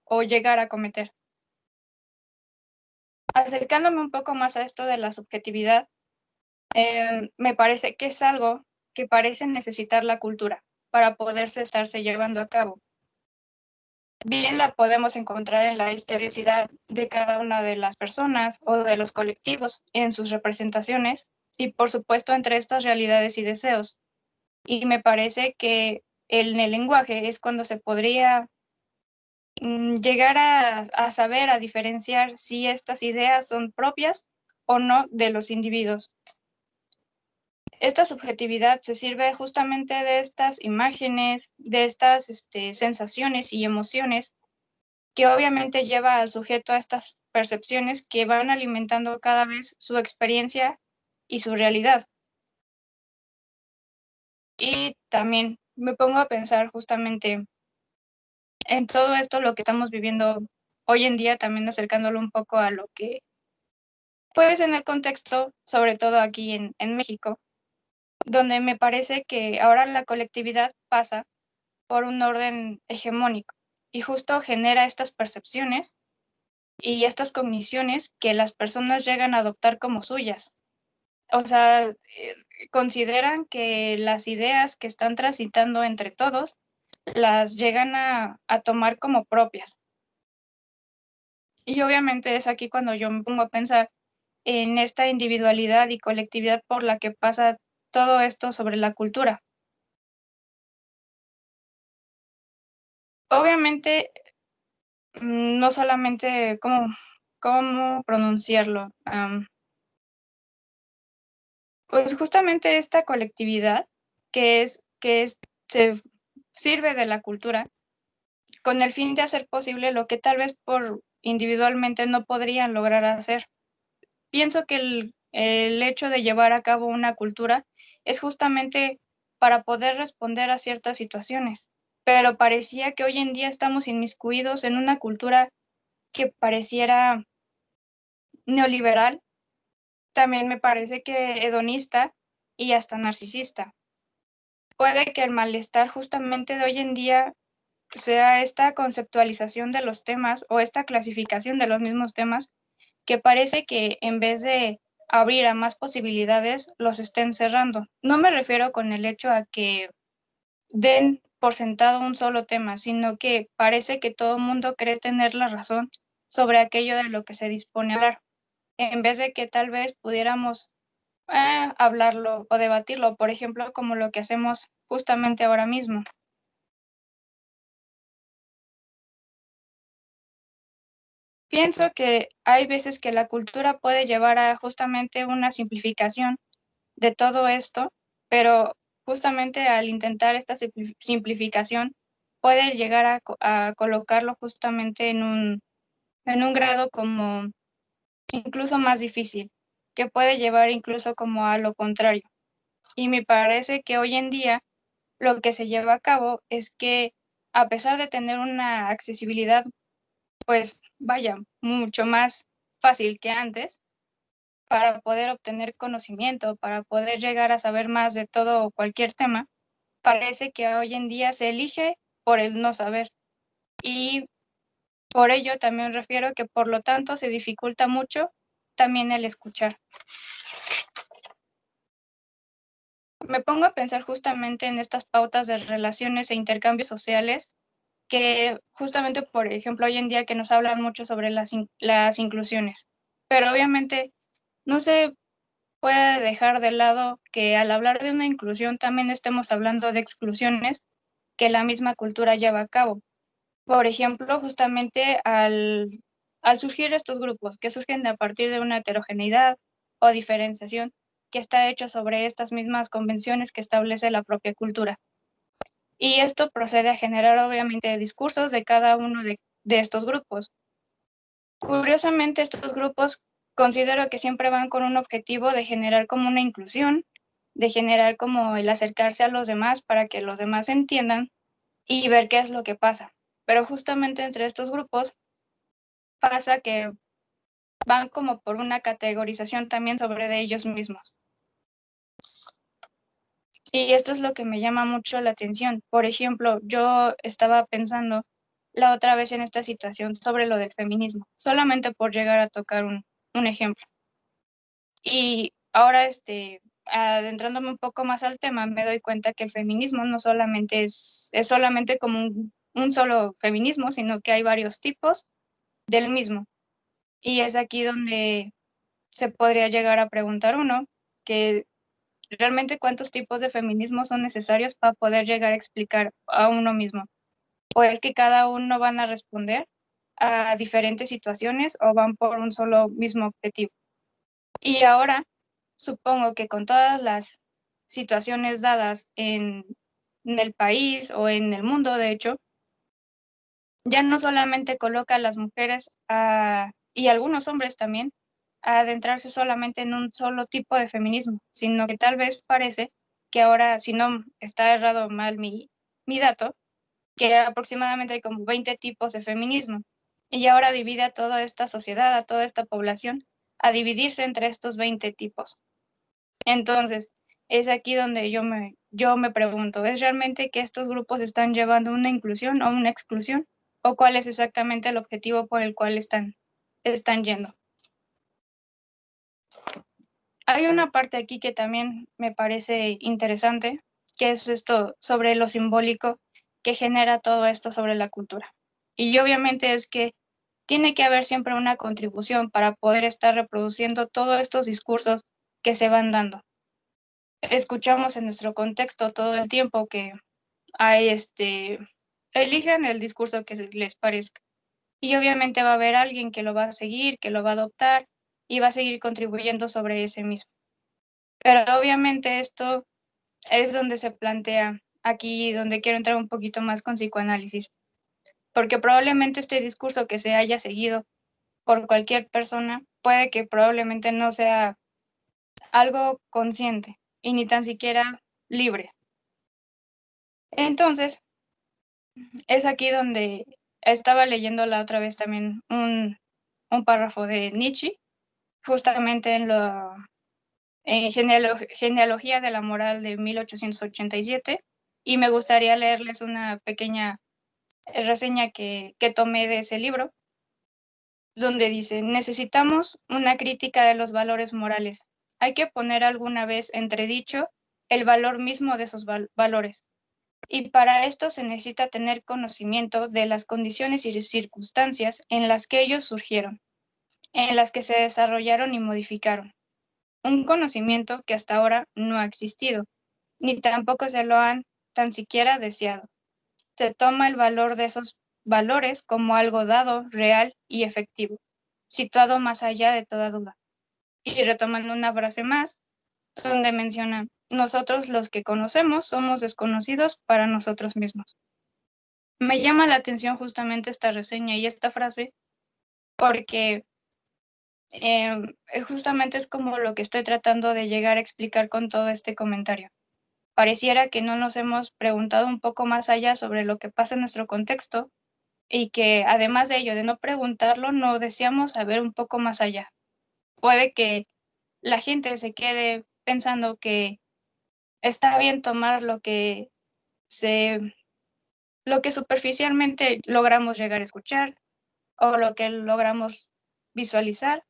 o llegar a cometer. Acercándome un poco más a esto de la subjetividad, me parece que es algo que parece necesitar la cultura para poderse estarse llevando a cabo. Bien la podemos encontrar en la historicidad de cada una de las personas o de los colectivos en sus representaciones y por supuesto entre estas realidades y deseos. Y me parece que en el lenguaje es cuando se podría llegar a saber, a diferenciar si estas ideas son propias o no de los individuos. Esta subjetividad se sirve justamente de estas imágenes, de estas sensaciones y emociones que obviamente lleva al sujeto a estas percepciones que van alimentando cada vez su experiencia y su realidad. Y también me pongo a pensar justamente en todo esto, lo que estamos viviendo hoy en día, también acercándolo un poco a lo que, pues en el contexto, sobre todo aquí en México, donde me parece que ahora la colectividad pasa por un orden hegemónico y justo genera estas percepciones y estas cogniciones que las personas llegan a adoptar como suyas. O sea, consideran que las ideas que están transitando entre todos las llegan a tomar como propias. Y obviamente es aquí cuando yo me pongo a pensar en esta individualidad y colectividad por la que pasa todo esto sobre la cultura. Obviamente, no solamente cómo pronunciarlo, pues justamente esta colectividad se sirve de la cultura con el fin de hacer posible lo que tal vez por individualmente no podrían lograr hacer. Pienso que el hecho de llevar a cabo una cultura es justamente para poder responder a ciertas situaciones, pero parecía que hoy en día estamos inmiscuidos en una cultura que pareciera neoliberal, también me parece que hedonista y hasta narcisista. puede que el malestar justamente de hoy en día sea esta conceptualización de los temas o esta clasificación de los mismos temas que parece que en vez de abrir a más posibilidades, los estén cerrando. No me refiero con el hecho a que den por sentado un solo tema, sino que parece que todo el mundo cree tener la razón sobre aquello de lo que se dispone a hablar, en vez de que tal vez pudiéramos hablarlo o debatirlo, por ejemplo, como lo que hacemos justamente ahora mismo. Pienso que hay veces que la cultura puede llevar a justamente una simplificación de todo esto, pero justamente al intentar esta simplificación puede llegar a colocarlo justamente en un grado como incluso más difícil, que puede llevar incluso como a lo contrario. Y me parece que hoy en día lo que se lleva a cabo es que a pesar de tener una accesibilidad, pues vaya, mucho más fácil que antes, para poder obtener conocimiento, para poder llegar a saber más de todo o cualquier tema, parece que hoy en día se elige por el no saber. Y por ello también refiero que por lo tanto se dificulta mucho también el escuchar. Me pongo a pensar justamente en estas pautas de relaciones e intercambios sociales que justamente, por ejemplo, hoy en día que nos hablan mucho sobre las inclusiones. Pero obviamente no se puede dejar de lado que al hablar de una inclusión también estemos hablando de exclusiones que la misma cultura lleva a cabo. Por ejemplo, justamente al surgir estos grupos que surgen a partir de una heterogeneidad o diferenciación que está hecho sobre estas mismas convenciones que establece la propia cultura. Y esto procede a generar obviamente discursos de cada uno de estos grupos. Curiosamente, estos grupos considero que siempre van con un objetivo de generar como una inclusión, de generar como el acercarse a los demás para que los demás entiendan y ver qué es lo que pasa. Pero justamente entre estos grupos pasa que van como por una categorización también sobre de ellos mismos. Y esto es lo que me llama mucho la atención. Por ejemplo, yo estaba pensando la otra vez en esta situación sobre lo del feminismo, solamente por llegar a tocar un ejemplo. Y ahora, adentrándome un poco más al tema, me doy cuenta que el feminismo no solamente es solamente como un solo feminismo, sino que hay varios tipos del mismo. Y es aquí donde se podría llegar a preguntar uno, que realmente cuántos tipos de feminismo son necesarios para poder llegar a explicar a uno mismo. O es que cada uno van a responder a diferentes situaciones o van por un solo mismo objetivo. Y ahora supongo que con todas las situaciones dadas en el país o en el mundo, de hecho, ya no solamente coloca a las mujeres y algunos hombres también a adentrarse solamente en un solo tipo de feminismo, sino que tal vez parece que ahora, si no está errado mal mi dato, que aproximadamente hay como 20 tipos de feminismo. Y ahora divide a toda esta sociedad, a toda esta población, a dividirse entre estos 20 tipos. Entonces, es aquí donde yo me pregunto, ¿es realmente que estos grupos están llevando una inclusión o una exclusión? ¿O cuál es exactamente el objetivo por el cual están yendo? Hay una parte aquí que también me parece interesante, que es esto sobre lo simbólico que genera todo esto sobre la cultura. Y obviamente es que tiene que haber siempre una contribución para poder estar reproduciendo todos estos discursos que se van dando. Escuchamos en nuestro contexto todo el tiempo que hay eligen el discurso que les parezca. Y obviamente va a haber alguien que lo va a seguir, que lo va a adoptar y va a seguir contribuyendo sobre ese mismo. Pero obviamente esto es donde se plantea aquí, donde quiero entrar un poquito más con psicoanálisis, porque probablemente este discurso que se haya seguido por cualquier persona puede que probablemente no sea algo consciente y ni tan siquiera libre. Entonces, es aquí donde estaba leyendo la otra vez también un párrafo de Nietzsche, justamente en Genealogía de la Moral de 1887, y me gustaría leerles una pequeña reseña que tomé de ese libro, donde dice: necesitamos una crítica de los valores morales. Hay que poner alguna vez entredicho el valor mismo de esos valores. Y para esto se necesita tener conocimiento de las condiciones y circunstancias en las que ellos surgieron, en las que se desarrollaron y modificaron. Un conocimiento que hasta ahora no ha existido, ni tampoco se lo han tan siquiera deseado. Se toma el valor de esos valores como algo dado, real y efectivo, situado más allá de toda duda. Y retomando una frase más, donde menciona: nosotros los que conocemos somos desconocidos para nosotros mismos. Me llama la atención justamente esta reseña y esta frase porque justamente es como lo que estoy tratando de llegar a explicar con todo este comentario. Pareciera que no nos hemos preguntado un poco más allá sobre lo que pasa en nuestro contexto y que además de ello, de no preguntarlo, no deseamos saber un poco más allá. Puede que la gente se quede pensando que está bien tomar lo que superficialmente logramos llegar a escuchar o lo que logramos visualizar,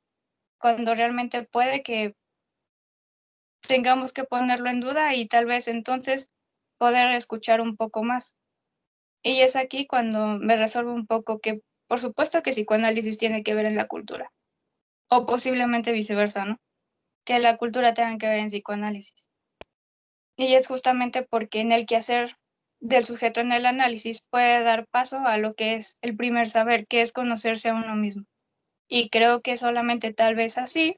cuando realmente puede que tengamos que ponerlo en duda y tal vez entonces poder escuchar un poco más. Y es aquí cuando me resuelvo un poco que, por supuesto que psicoanálisis tiene que ver en la cultura, o posiblemente viceversa, ¿no? Que la cultura tenga que ver en psicoanálisis. Y es justamente porque en el quehacer del sujeto en el análisis puede dar paso a lo que es el primer saber, que es conocerse a uno mismo. Y creo que solamente tal vez así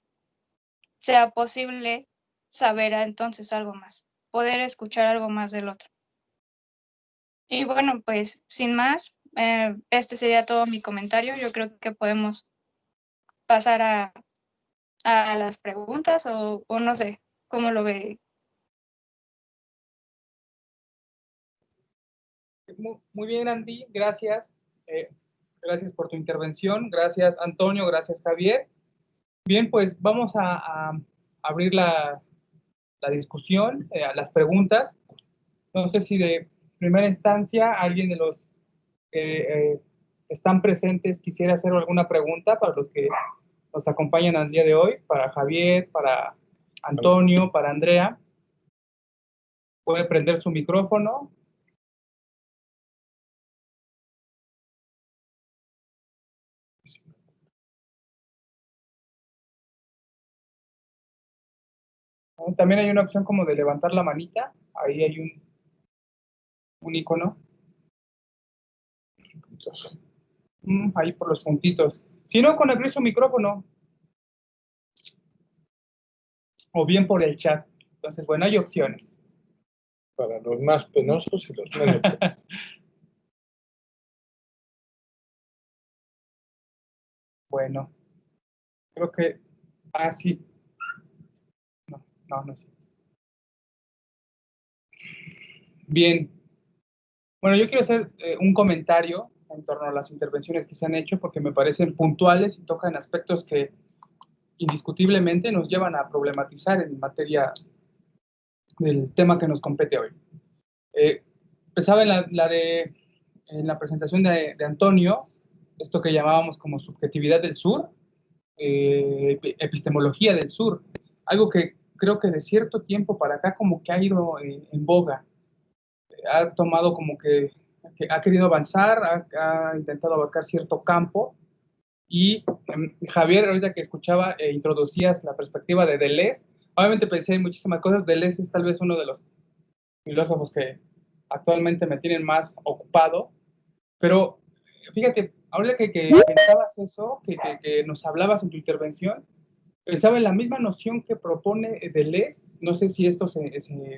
sea posible saber entonces algo más, poder escuchar algo más del otro. Y bueno, pues sin más, este sería todo mi comentario. Yo creo que podemos pasar a las preguntas o no sé, ¿cómo lo ve? Muy bien, Andy, gracias. Gracias por tu intervención. Gracias, Antonio. Gracias, Javier. Bien, pues vamos a abrir la discusión, a las preguntas. No sé si de primera instancia alguien de los que están presentes quisiera hacer alguna pregunta para los que nos acompañan al día de hoy, para Javier, para Antonio, para Andrea. Puede prender su micrófono. También hay una opción como de levantar la manita. Ahí hay un icono. Ahí por los puntitos. Si no, con abrir su micrófono. O bien por el chat. Entonces, bueno, hay opciones. Para los más penosos y los menos penosos. Bueno, creo que... Ah, sí. No sé. Bien. Bueno, yo quiero hacer un comentario en torno a las intervenciones que se han hecho porque me parecen puntuales y tocan aspectos que indiscutiblemente nos llevan a problematizar en materia del tema que nos compete hoy. Pensaba en la presentación de Antonio, esto que llamábamos como subjetividad del sur, epistemología del sur, algo que creo que de cierto tiempo para acá como que ha ido en boga, ha tomado como que ha querido avanzar, ha intentado abarcar cierto campo, y Javier, ahorita que escuchaba, introducías la perspectiva de Deleuze. Obviamente pensé en muchísimas cosas. Deleuze es tal vez uno de los filósofos que actualmente me tienen más ocupado, pero fíjate, ahora que pensabas eso, que nos hablabas en tu intervención, pensaba en la misma noción que propone Deleuze. No sé si esto se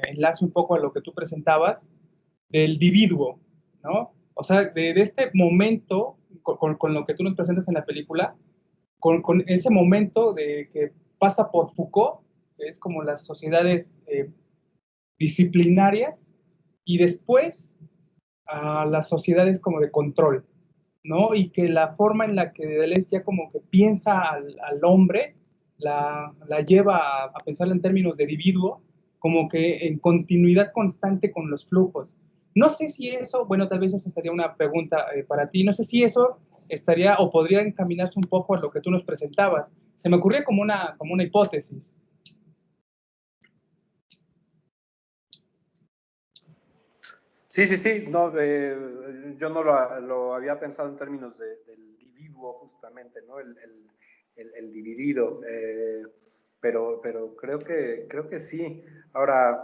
enlace un poco a lo que tú presentabas, del individuo, ¿no? O sea, de este momento, con lo que tú nos presentas en la película, con ese momento de que pasa por Foucault, que es como las sociedades disciplinarias, y después a las sociedades como de control, ¿no? Y que la forma en la que Deleuze ya como que piensa al hombre, la lleva a pensar en términos de individuo, como que en continuidad constante con los flujos. No sé si eso, bueno, tal vez esa sería una pregunta para ti, no sé si eso estaría o podría encaminarse un poco a lo que tú nos presentabas. Se me ocurría como una hipótesis. Sí, sí, sí, no, yo no lo había pensado en términos del individuo justamente, ¿no? El dividido, pero creo que sí. Ahora,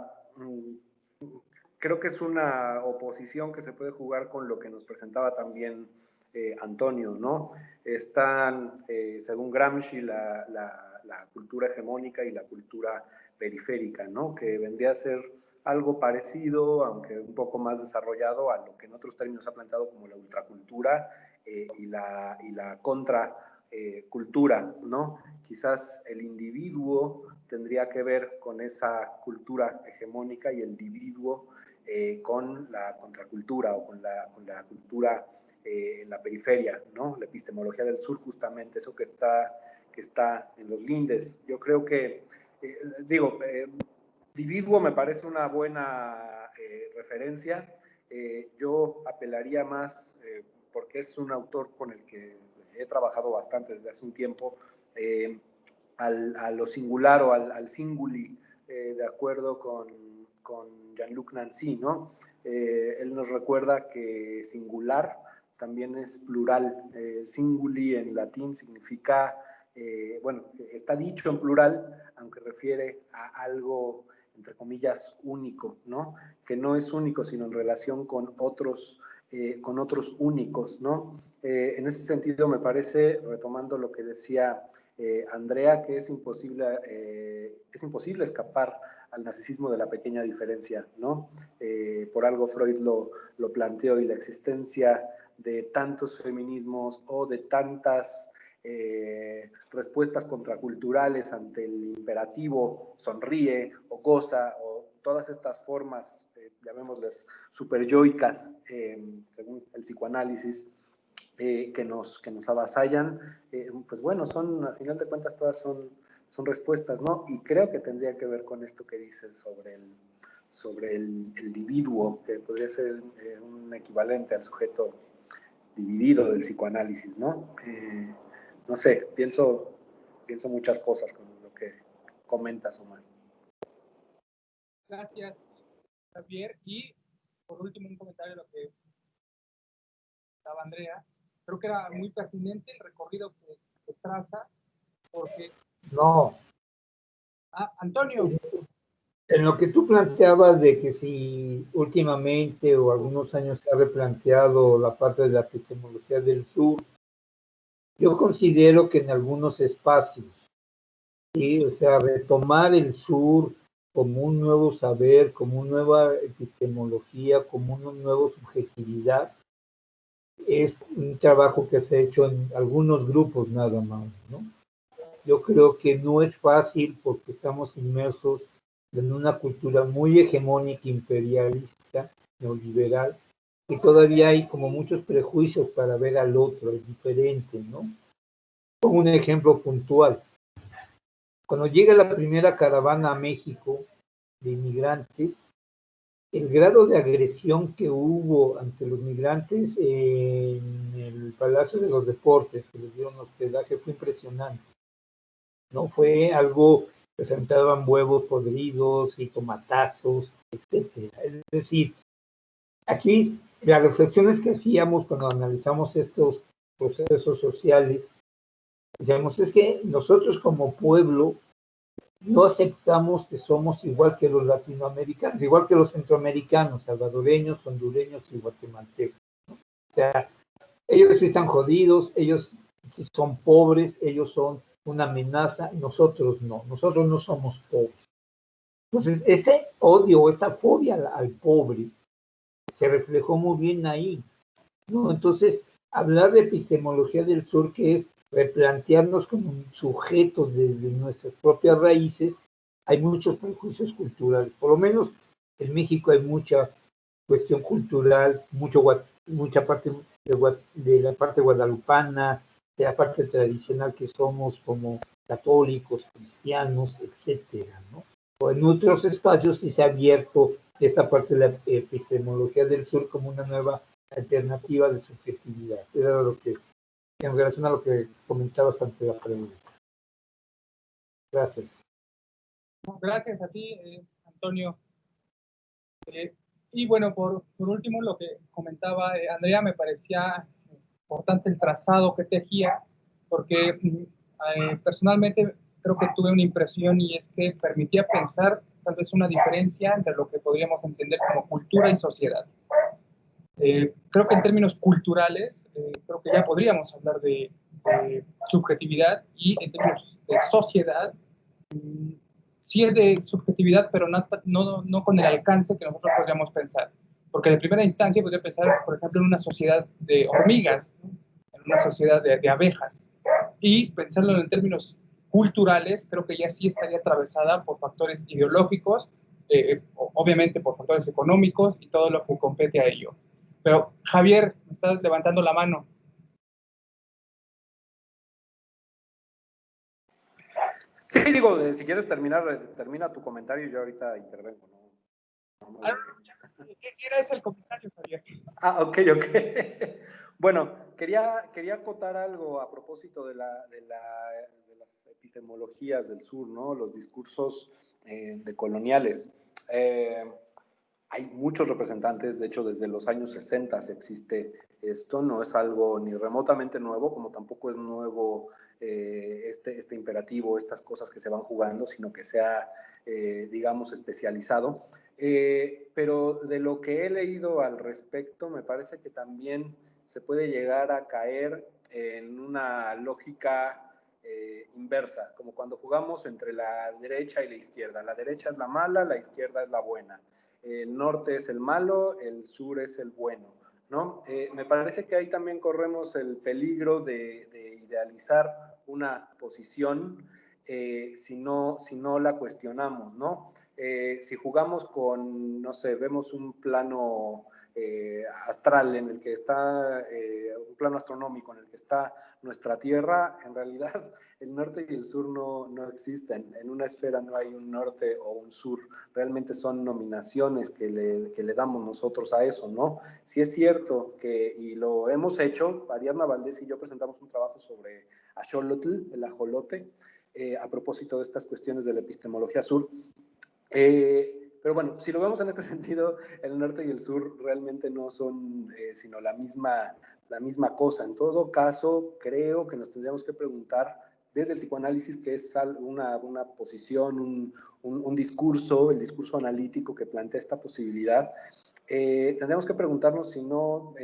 creo que es una oposición que se puede jugar con lo que nos presentaba también Antonio, ¿no? Están, según Gramsci, la cultura hegemónica y la cultura periférica, ¿no? Que vendría a ser algo parecido, aunque un poco más desarrollado, a lo que en otros términos ha planteado como la ultracultura y la contracultura, ¿no? Quizás el individuo tendría que ver con esa cultura hegemónica y el individuo con la contracultura o con la cultura en la periferia, ¿no? La epistemología del sur, justamente, eso que está en los lindes. Yo creo que, individuo me parece una buena referencia. Yo apelaría más, porque es un autor con el que he trabajado bastante desde hace un tiempo, a lo singular o al singuli, de acuerdo con Jean-Luc Nancy, ¿no? Él nos recuerda que singular también es plural. Singuli en latín significa, bueno, está dicho en plural, aunque refiere a algo, entre comillas, único, ¿no? Que no es único, sino en relación con otros únicos, ¿no? En ese sentido, me parece, retomando lo que decía Andrea, que es imposible escapar al narcisismo de la pequeña diferencia, ¿no? Por algo Freud lo planteó, y la existencia de tantos feminismos o de tantas respuestas contraculturales ante el imperativo sonríe o goza, o todas estas formas, llamémoslas superyoicas, según el psicoanálisis, que nos avasallan, pues bueno, a final de cuentas todas son respuestas, ¿no? Y creo que tendría que ver con esto que dices sobre el individuo, que podría ser un equivalente al sujeto dividido del psicoanálisis, ¿no? No sé, pienso muchas cosas con lo que comentas, Omar. Gracias, Javier. Y por último, un comentario de lo que estaba Andrea. Creo que era muy pertinente el recorrido que traza, porque... No. Antonio. En lo que tú planteabas de que si últimamente o algunos años se ha replanteado la parte de la epistemología del sur, yo considero que en algunos espacios, ¿sí? O sea, retomar el sur como un nuevo saber, como una nueva epistemología, como una nueva subjetividad, es un trabajo que se ha hecho en algunos grupos nada más, ¿no? Yo creo que no es fácil porque estamos inmersos en una cultura muy hegemónica, imperialista, neoliberal, y todavía hay como muchos prejuicios para ver al otro, al diferente, ¿no? Como un ejemplo puntual. Cuando llega la primera caravana a México de inmigrantes, el grado de agresión que hubo ante los migrantes en el Palacio de los Deportes, que les dieron hospedaje, fue impresionante. ¿No? Fue algo que se entraban huevos podridos y tomatazos, etcétera. Es decir, aquí las reflexiones que hacíamos cuando analizamos estos procesos sociales, decíamos, es que nosotros como pueblo no aceptamos que somos igual que los latinoamericanos, igual que los centroamericanos, salvadoreños, hondureños y guatemaltecos, ¿no? O sea, ellos sí están jodidos, ellos sí son pobres, ellos son una amenaza, nosotros no somos pobres. Entonces, este odio, esta fobia al pobre se reflejó muy bien ahí, ¿no? Entonces, hablar de epistemología del sur, que es replantearnos como sujetos desde nuestras propias raíces, hay muchos prejuicios culturales. Por lo menos en México hay mucha cuestión cultural, mucha parte de la parte guadalupana, de la parte tradicional que somos como católicos, cristianos, etcétera, ¿no? O en otros espacios sí se ha abierto esta parte de la epistemología del sur como una nueva alternativa de subjetividad. Era lo que, en relación a lo que comentabas ante la pregunta. Gracias. Gracias a ti, Antonio. Y bueno, por último, lo que comentaba Andrea, me parecía importante el trazado que tejía, porque personalmente creo que tuve una impresión y es que permitía pensar tal vez una diferencia entre lo que podríamos entender como cultura y sociedad. Creo que en términos culturales, creo que ya podríamos hablar de subjetividad, y en términos de sociedad, sí es de subjetividad, pero no con el alcance que nosotros podríamos pensar. Porque de primera instancia podría pensar, por ejemplo, en una sociedad de hormigas, ¿no? En una sociedad de abejas. Y pensarlo en términos culturales, creo que ya sí estaría atravesada por factores ideológicos, obviamente por factores económicos y todo lo que compete a ello. Pero, Javier, me estás levantando la mano. Sí, digo, si quieres termina tu comentario y yo ahorita intervengo. ¿No? Era ese el comentario, Javier. Ok. Bueno, quería acotar algo a propósito de las epistemologías del sur, ¿no? Los discursos decoloniales. Hay muchos representantes, de hecho desde los años 60 existe esto, no es algo ni remotamente nuevo, como tampoco es nuevo este imperativo, estas cosas que se van jugando, sino que se ha, digamos, especializado. Pero de lo que he leído al respecto, me parece que también se puede llegar a caer en una lógica inversa, como cuando jugamos entre la derecha y la izquierda. La derecha es la mala, la izquierda es la buena. El norte es el malo, el sur es el bueno, ¿no? Me parece que ahí también corremos el peligro de idealizar una posición si no la cuestionamos, ¿no? Si jugamos con, no sé, vemos un plano astral en el que está, un plano astronómico en el que está nuestra Tierra, en realidad el norte y el sur no existen. En una esfera no hay un norte o un sur, realmente son nominaciones que le damos nosotros a eso, ¿no? Sí es cierto que, y lo hemos hecho, Ariadna Valdés y yo presentamos un trabajo sobre Axolotl, el ajolote, a propósito de estas cuestiones de la epistemología sur. Pero bueno, si lo vemos en este sentido, el norte y el sur realmente no son sino la misma cosa. En todo caso, creo que nos tendríamos que preguntar desde el psicoanálisis, que es una posición, un discurso, el discurso analítico que plantea esta posibilidad, tendríamos que preguntarnos si no,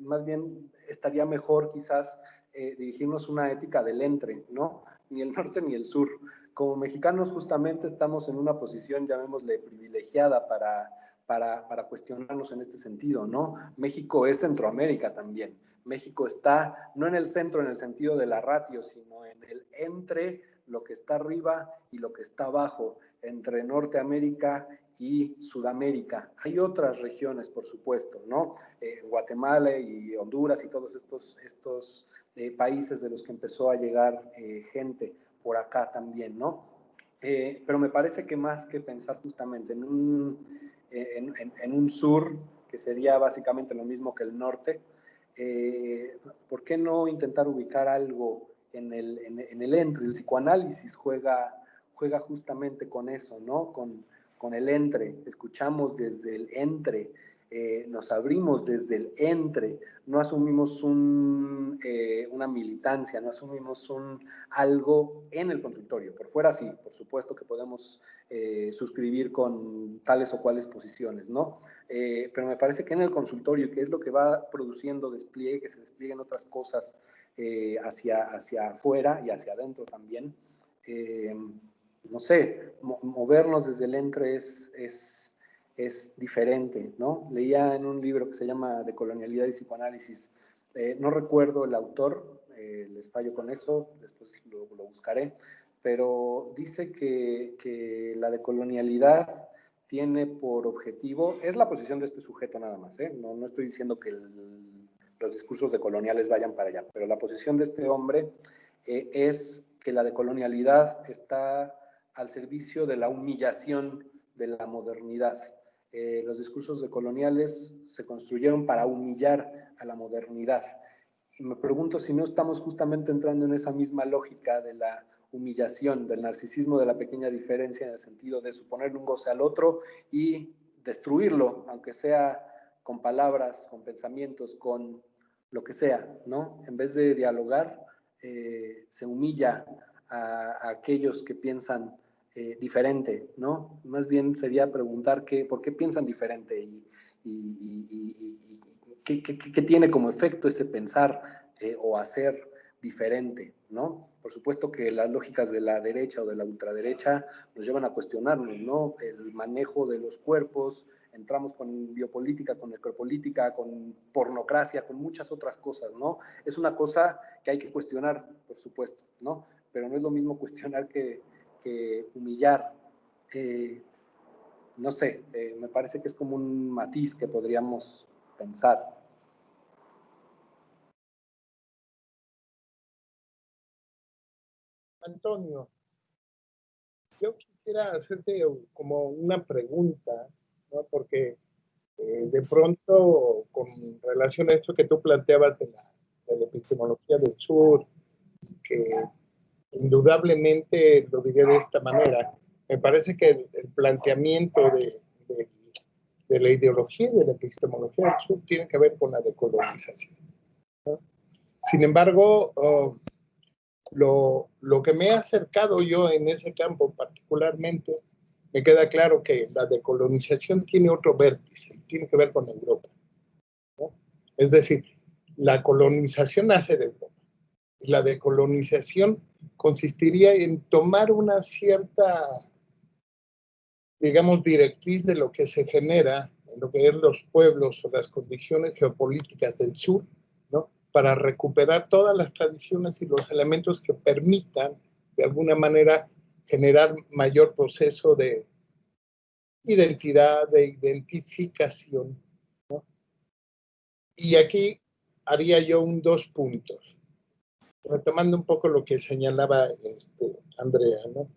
más bien estaría mejor quizás dirigirnos una ética del entre, ¿no? Ni el norte ni el sur. Como mexicanos justamente estamos en una posición, llamémosle, privilegiada para cuestionarnos en este sentido, ¿no? México es Centroamérica también. México está no en el centro en el sentido de la ratio, sino en el entre lo que está arriba y lo que está abajo, entre Norteamérica y Sudamérica. Hay otras regiones, por supuesto, ¿no? Guatemala y Honduras y todos estos países de los que empezó a llegar gente por acá también, ¿no? Pero me parece que más que pensar justamente en un sur, que sería básicamente lo mismo que el norte, ¿por qué no intentar ubicar algo en el entre? El psicoanálisis juega justamente con eso, ¿no? Con el entre, escuchamos desde el entre, nos abrimos desde el entre, no asumimos una militancia, no asumimos algo en el consultorio. Por fuera sí, por supuesto que podemos suscribir con tales o cuales posiciones, ¿no? Pero me parece que en el consultorio, que es lo que va produciendo despliegue, que se desplieguen otras cosas hacia afuera y hacia adentro también, no sé, movernos desde el entre es diferente, ¿no? Leía en un libro que se llama Decolonialidad y Psicoanálisis, no recuerdo el autor, les fallo con eso, después lo buscaré, pero dice que la decolonialidad tiene por objetivo, es la posición de este sujeto nada más, no estoy diciendo que los discursos decoloniales vayan para allá, pero la posición de este hombre es que la decolonialidad está al servicio de la humillación de la modernidad. Los discursos decoloniales se construyeron para humillar a la modernidad. Y me pregunto si no estamos justamente entrando en esa misma lógica de la humillación, del narcisismo de la pequeña diferencia, en el sentido de suponerle un goce al otro y destruirlo, aunque sea con palabras, con pensamientos, con lo que sea, ¿no? En vez de dialogar, se humilla a aquellos que piensan diferente, ¿no? Más bien sería preguntar por qué piensan diferente y qué tiene como efecto ese pensar o hacer diferente, ¿no? Por supuesto que las lógicas de la derecha o de la ultraderecha nos llevan a cuestionarnos, ¿no? El manejo de los cuerpos, entramos con biopolítica, con necropolítica, con pornocracia, con muchas otras cosas, ¿no? Es una cosa que hay que cuestionar, por supuesto, ¿no? Pero no es lo mismo cuestionar que humillar. No sé, me parece que es como un matiz que podríamos pensar. Antonio, yo quisiera hacerte como una pregunta, ¿no? Porque de pronto, con relación a esto que tú planteabas de la epistemología del sur, que indudablemente lo diré de esta manera, me parece que el planteamiento de la ideología y de la epistemología del sur tiene que ver con la decolonización, ¿no? Sin embargo, lo que me he acercado yo en ese campo particularmente, me queda claro que la decolonización tiene otro vértice, tiene que ver con Europa, ¿no? Es decir, la colonización nace de Europa y la decolonización consistiría en tomar una cierta, digamos, directriz de lo que se genera en lo que es los pueblos o las condiciones geopolíticas del sur, ¿no? Para recuperar todas las tradiciones y los elementos que permitan, de alguna manera, generar mayor proceso de identidad, de identificación, ¿no? Y aquí haría yo dos puntos, retomando un poco lo que señalaba Andrea, ¿no?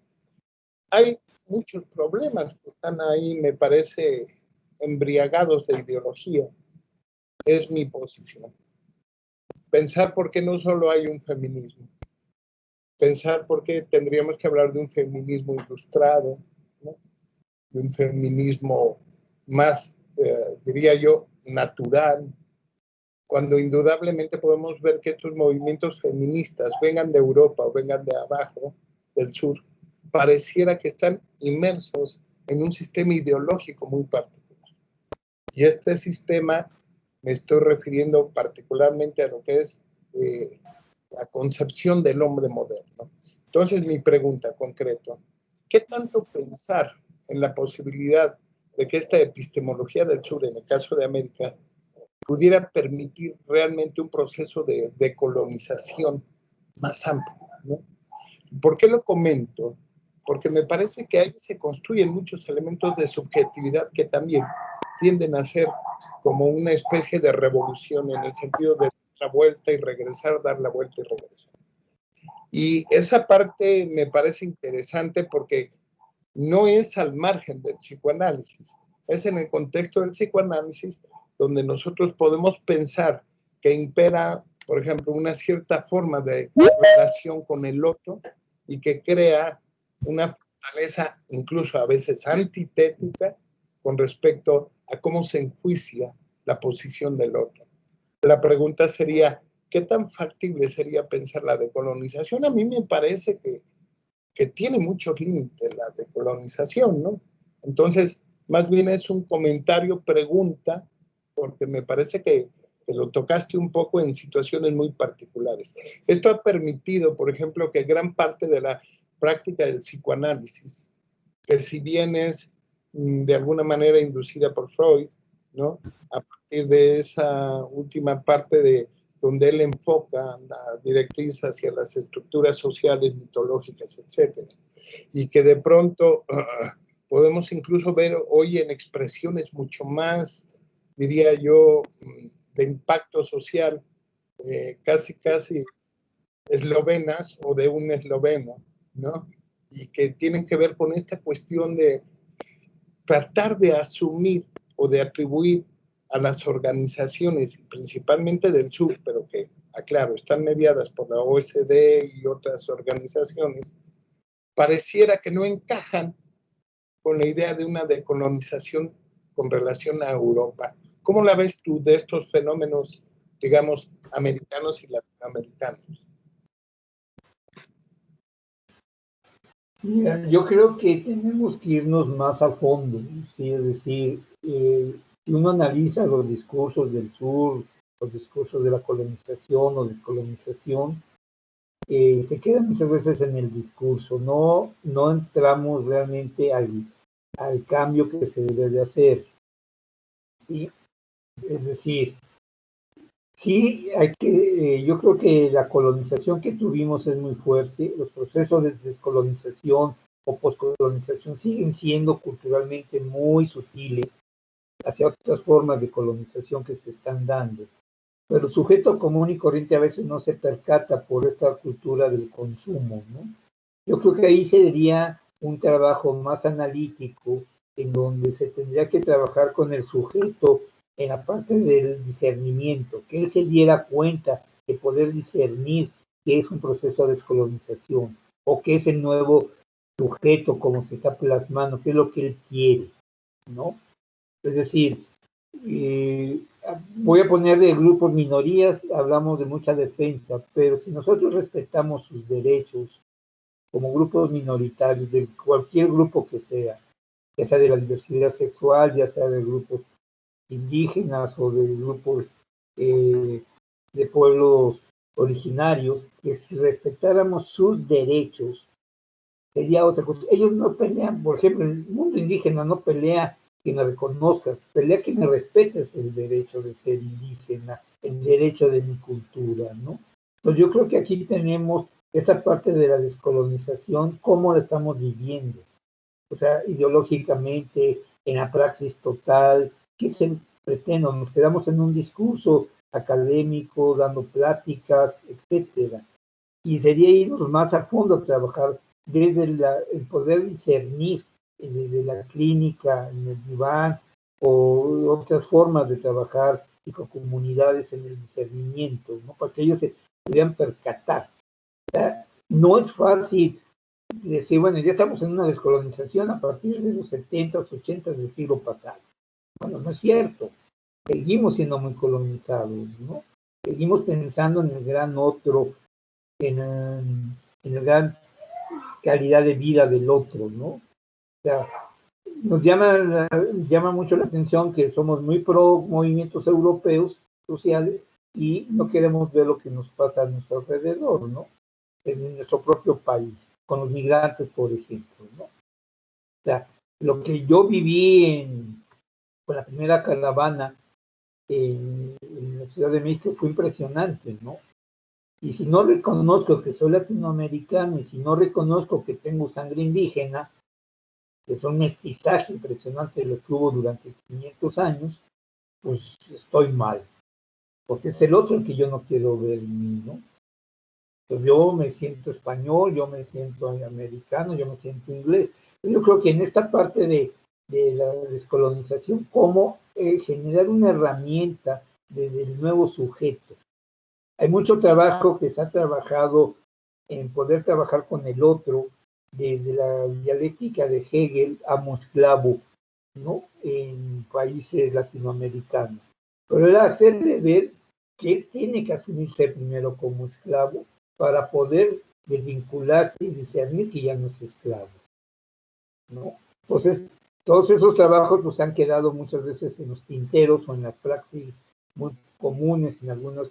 Hay muchos problemas que están ahí, me parece, embriagados de ideología. Es mi posición. Pensar por qué no solo hay un feminismo. Pensar por qué tendríamos que hablar de un feminismo ilustrado, ¿no? De un feminismo más, diría yo, natural, cuando indudablemente podemos ver que estos movimientos feministas, vengan de Europa o vengan de abajo, del sur, pareciera que están inmersos en un sistema ideológico muy particular. Y este sistema, me estoy refiriendo particularmente a lo que es la concepción del hombre moderno. Entonces, mi pregunta concreta, ¿qué tanto pensar en la posibilidad de que esta epistemología del sur, en el caso de América, pudiera permitir realmente un proceso de decolonización más amplio, ¿no? ¿Por qué lo comento? Porque me parece que ahí se construyen muchos elementos de subjetividad que también tienden a ser como una especie de revolución en el sentido de dar la vuelta y regresar, dar la vuelta y regresar. Y esa parte me parece interesante porque no es al margen del psicoanálisis, es en el contexto del psicoanálisis donde nosotros podemos pensar que impera, por ejemplo, una cierta forma de relación con el otro y que crea una fortaleza incluso a veces antitética con respecto a cómo se enjuicia la posición del otro. La pregunta sería, ¿qué tan factible sería pensar la decolonización? A mí me parece que tiene muchos límites la decolonización, ¿no? Entonces, más bien es un comentario, pregunta, porque me parece que lo tocaste un poco en situaciones muy particulares. Esto ha permitido, por ejemplo, que gran parte de la práctica del psicoanálisis, que si bien es de alguna manera inducida por Freud, ¿no? A partir de esa última parte de donde él enfoca la directriz hacia las estructuras sociales, mitológicas, etcétera, y que de pronto podemos incluso ver hoy en expresiones mucho más, diría yo, de impacto social, casi eslovenas o de un esloveno, ¿no? Y que tienen que ver con esta cuestión de tratar de asumir o de atribuir a las organizaciones, principalmente del sur, pero que, aclaro, están mediadas por la OSD y otras organizaciones, pareciera que no encajan con la idea de una decolonización con relación a Europa. ¿Cómo la ves tú de estos fenómenos, digamos, americanos y latinoamericanos? Mira, yo creo que tenemos que irnos más a fondo, ¿sí? Es decir, si uno analiza los discursos del sur, los discursos de la colonización o descolonización, se quedan muchas veces en el discurso, no entramos realmente al cambio que se debe de hacer, ¿sí? Es decir, sí, yo creo que la colonización que tuvimos es muy fuerte, los procesos de descolonización o poscolonización siguen siendo culturalmente muy sutiles hacia otras formas de colonización que se están dando. Pero el sujeto común y corriente a veces no se percata por esta cultura del consumo, ¿no? Yo creo que ahí sería un trabajo más analítico en donde se tendría que trabajar con el sujeto en la parte del discernimiento, que él se diera cuenta de poder discernir qué es un proceso de descolonización o qué es el nuevo sujeto, como se está plasmando, qué es lo que él quiere, ¿no? Es decir, voy a poner de grupos minorías, hablamos de mucha defensa, pero si nosotros respetamos sus derechos como grupos minoritarios, de cualquier grupo que sea, ya sea de la diversidad sexual, ya sea de grupos indígenas o de grupos de pueblos originarios, que si respetáramos sus derechos, sería otra cosa. Ellos no pelean, por ejemplo, el mundo indígena no pelea que me reconozcas, pelea que me respetes el derecho de ser indígena, el derecho de mi cultura, ¿no? Pues yo creo que aquí tenemos esta parte de la descolonización, cómo la estamos viviendo, o sea, ideológicamente, en la praxis total, ¿qué se pretende? Nos quedamos en un discurso académico, dando pláticas, etcétera. Y sería irnos más a fondo a trabajar desde el poder discernir, desde la clínica, en el diván, o otras formas de trabajar y con comunidades en el discernimiento, ¿no? Para que ellos se pudieran percatar. O sea, no es fácil decir, bueno, ya estamos en una descolonización a partir de los 70s, 80s del siglo pasado. Bueno, no es cierto. Seguimos siendo muy colonizados, ¿no? Seguimos pensando en el gran otro, en la gran calidad de vida del otro, ¿no? O sea, nos llama mucho la atención que somos muy pro movimientos europeos sociales y no queremos ver lo que nos pasa a nuestro alrededor, ¿no? En nuestro propio país, con los migrantes, por ejemplo, ¿no? O sea, lo que yo viví con la primera caravana en la Ciudad de México fue impresionante, ¿no? Y si no reconozco que soy latinoamericano y si no reconozco que tengo sangre indígena, que es un mestizaje impresionante lo que hubo durante 500 años, pues estoy mal, porque es el otro el que yo no quiero ver en mí, ¿no? Pues yo me siento español, yo me siento americano, yo me siento inglés. Yo creo que en esta parte de la descolonización, cómo generar una herramienta del nuevo sujeto. Hay mucho trabajo que se ha trabajado en poder trabajar con el otro, desde la dialéctica de Hegel, amo esclavo, ¿no? En países latinoamericanos. Pero era hacerle ver que él tiene que asumirse primero como esclavo para poder desvincularse y discernir que ya no es esclavo, ¿no? Entonces, todos esos trabajos pues han quedado muchas veces en los tinteros o en las praxis muy comunes en algunas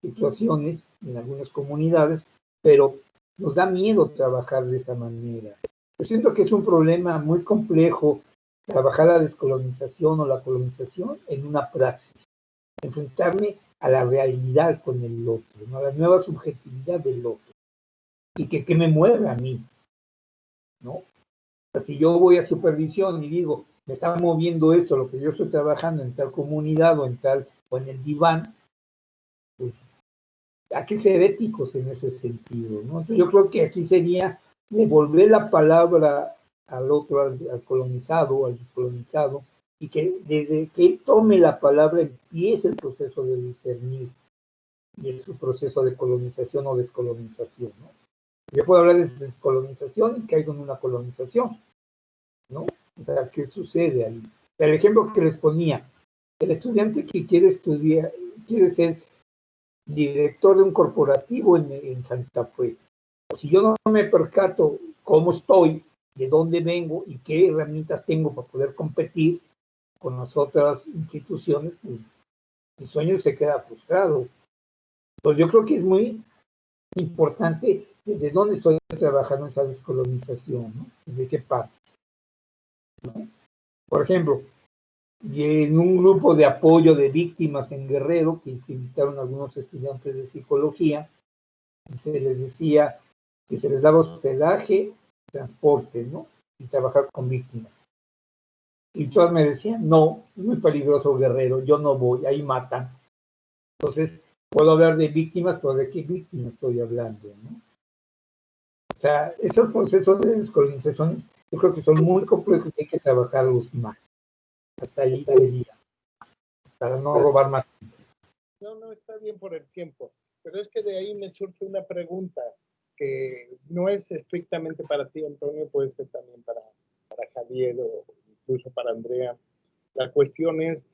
situaciones, en algunas comunidades, pero nos da miedo trabajar de esa manera. Yo siento que es un problema muy complejo trabajar la descolonización o la colonización en una praxis, enfrentarme a la realidad con el otro, ¿no? A la nueva subjetividad del otro, y que me mueve a mí, ¿no? O sea, si yo voy a supervisión y digo, me está moviendo esto, lo que yo estoy trabajando en tal comunidad o en el diván, pues hay que ser éticos en ese sentido, ¿no? Entonces yo creo que aquí sería devolver la palabra al otro, al colonizado, al descolonizado, y que desde que él tome la palabra empiece el proceso de discernir y es su proceso de colonización o descolonización, ¿no? Yo puedo hablar de descolonización y caigo en una colonización, ¿no? O sea, ¿qué sucede ahí? El ejemplo que les ponía, el estudiante que quiere estudiar, quiere ser director de un corporativo en Santa Fe. Si yo no me percato cómo estoy, de dónde vengo y qué herramientas tengo para poder competir con las otras instituciones, pues, mi sueño se queda frustrado. Entonces yo creo que es muy importante desde dónde estoy trabajando esa descolonización, ¿no? ¿De qué parte? ¿No? Por ejemplo, y en un grupo de apoyo de víctimas en Guerrero, que se invitaron algunos estudiantes de psicología, se les decía que se les daba hospedaje, transporte, ¿no? Y trabajar con víctimas. Y todas me decían, no, es muy peligroso Guerrero, yo no voy, ahí matan. Entonces, puedo hablar de víctimas, pero ¿de qué víctimas estoy hablando, no? O sea, esos procesos de descolonización yo creo que son muy complejos y hay que trabajarlos más. Hasta ahí sería, para no robar más. No, está bien por el tiempo, pero es que de ahí me surge una pregunta que no es estrictamente para ti, Antonio, puede ser también para Javier o incluso para Andrea. La cuestión es,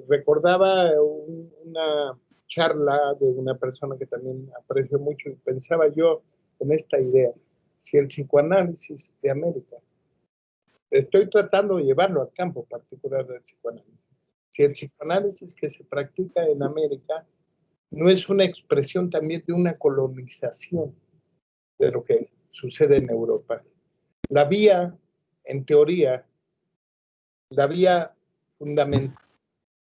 recordaba una charla de una persona que también aprecio mucho y pensaba yo en esta idea, si el psicoanálisis de América, estoy tratando de llevarlo al campo particular del psicoanálisis, si el psicoanálisis que se practica en América no es una expresión también de una colonización de lo que sucede en Europa. La vía, en teoría, la vía fundamental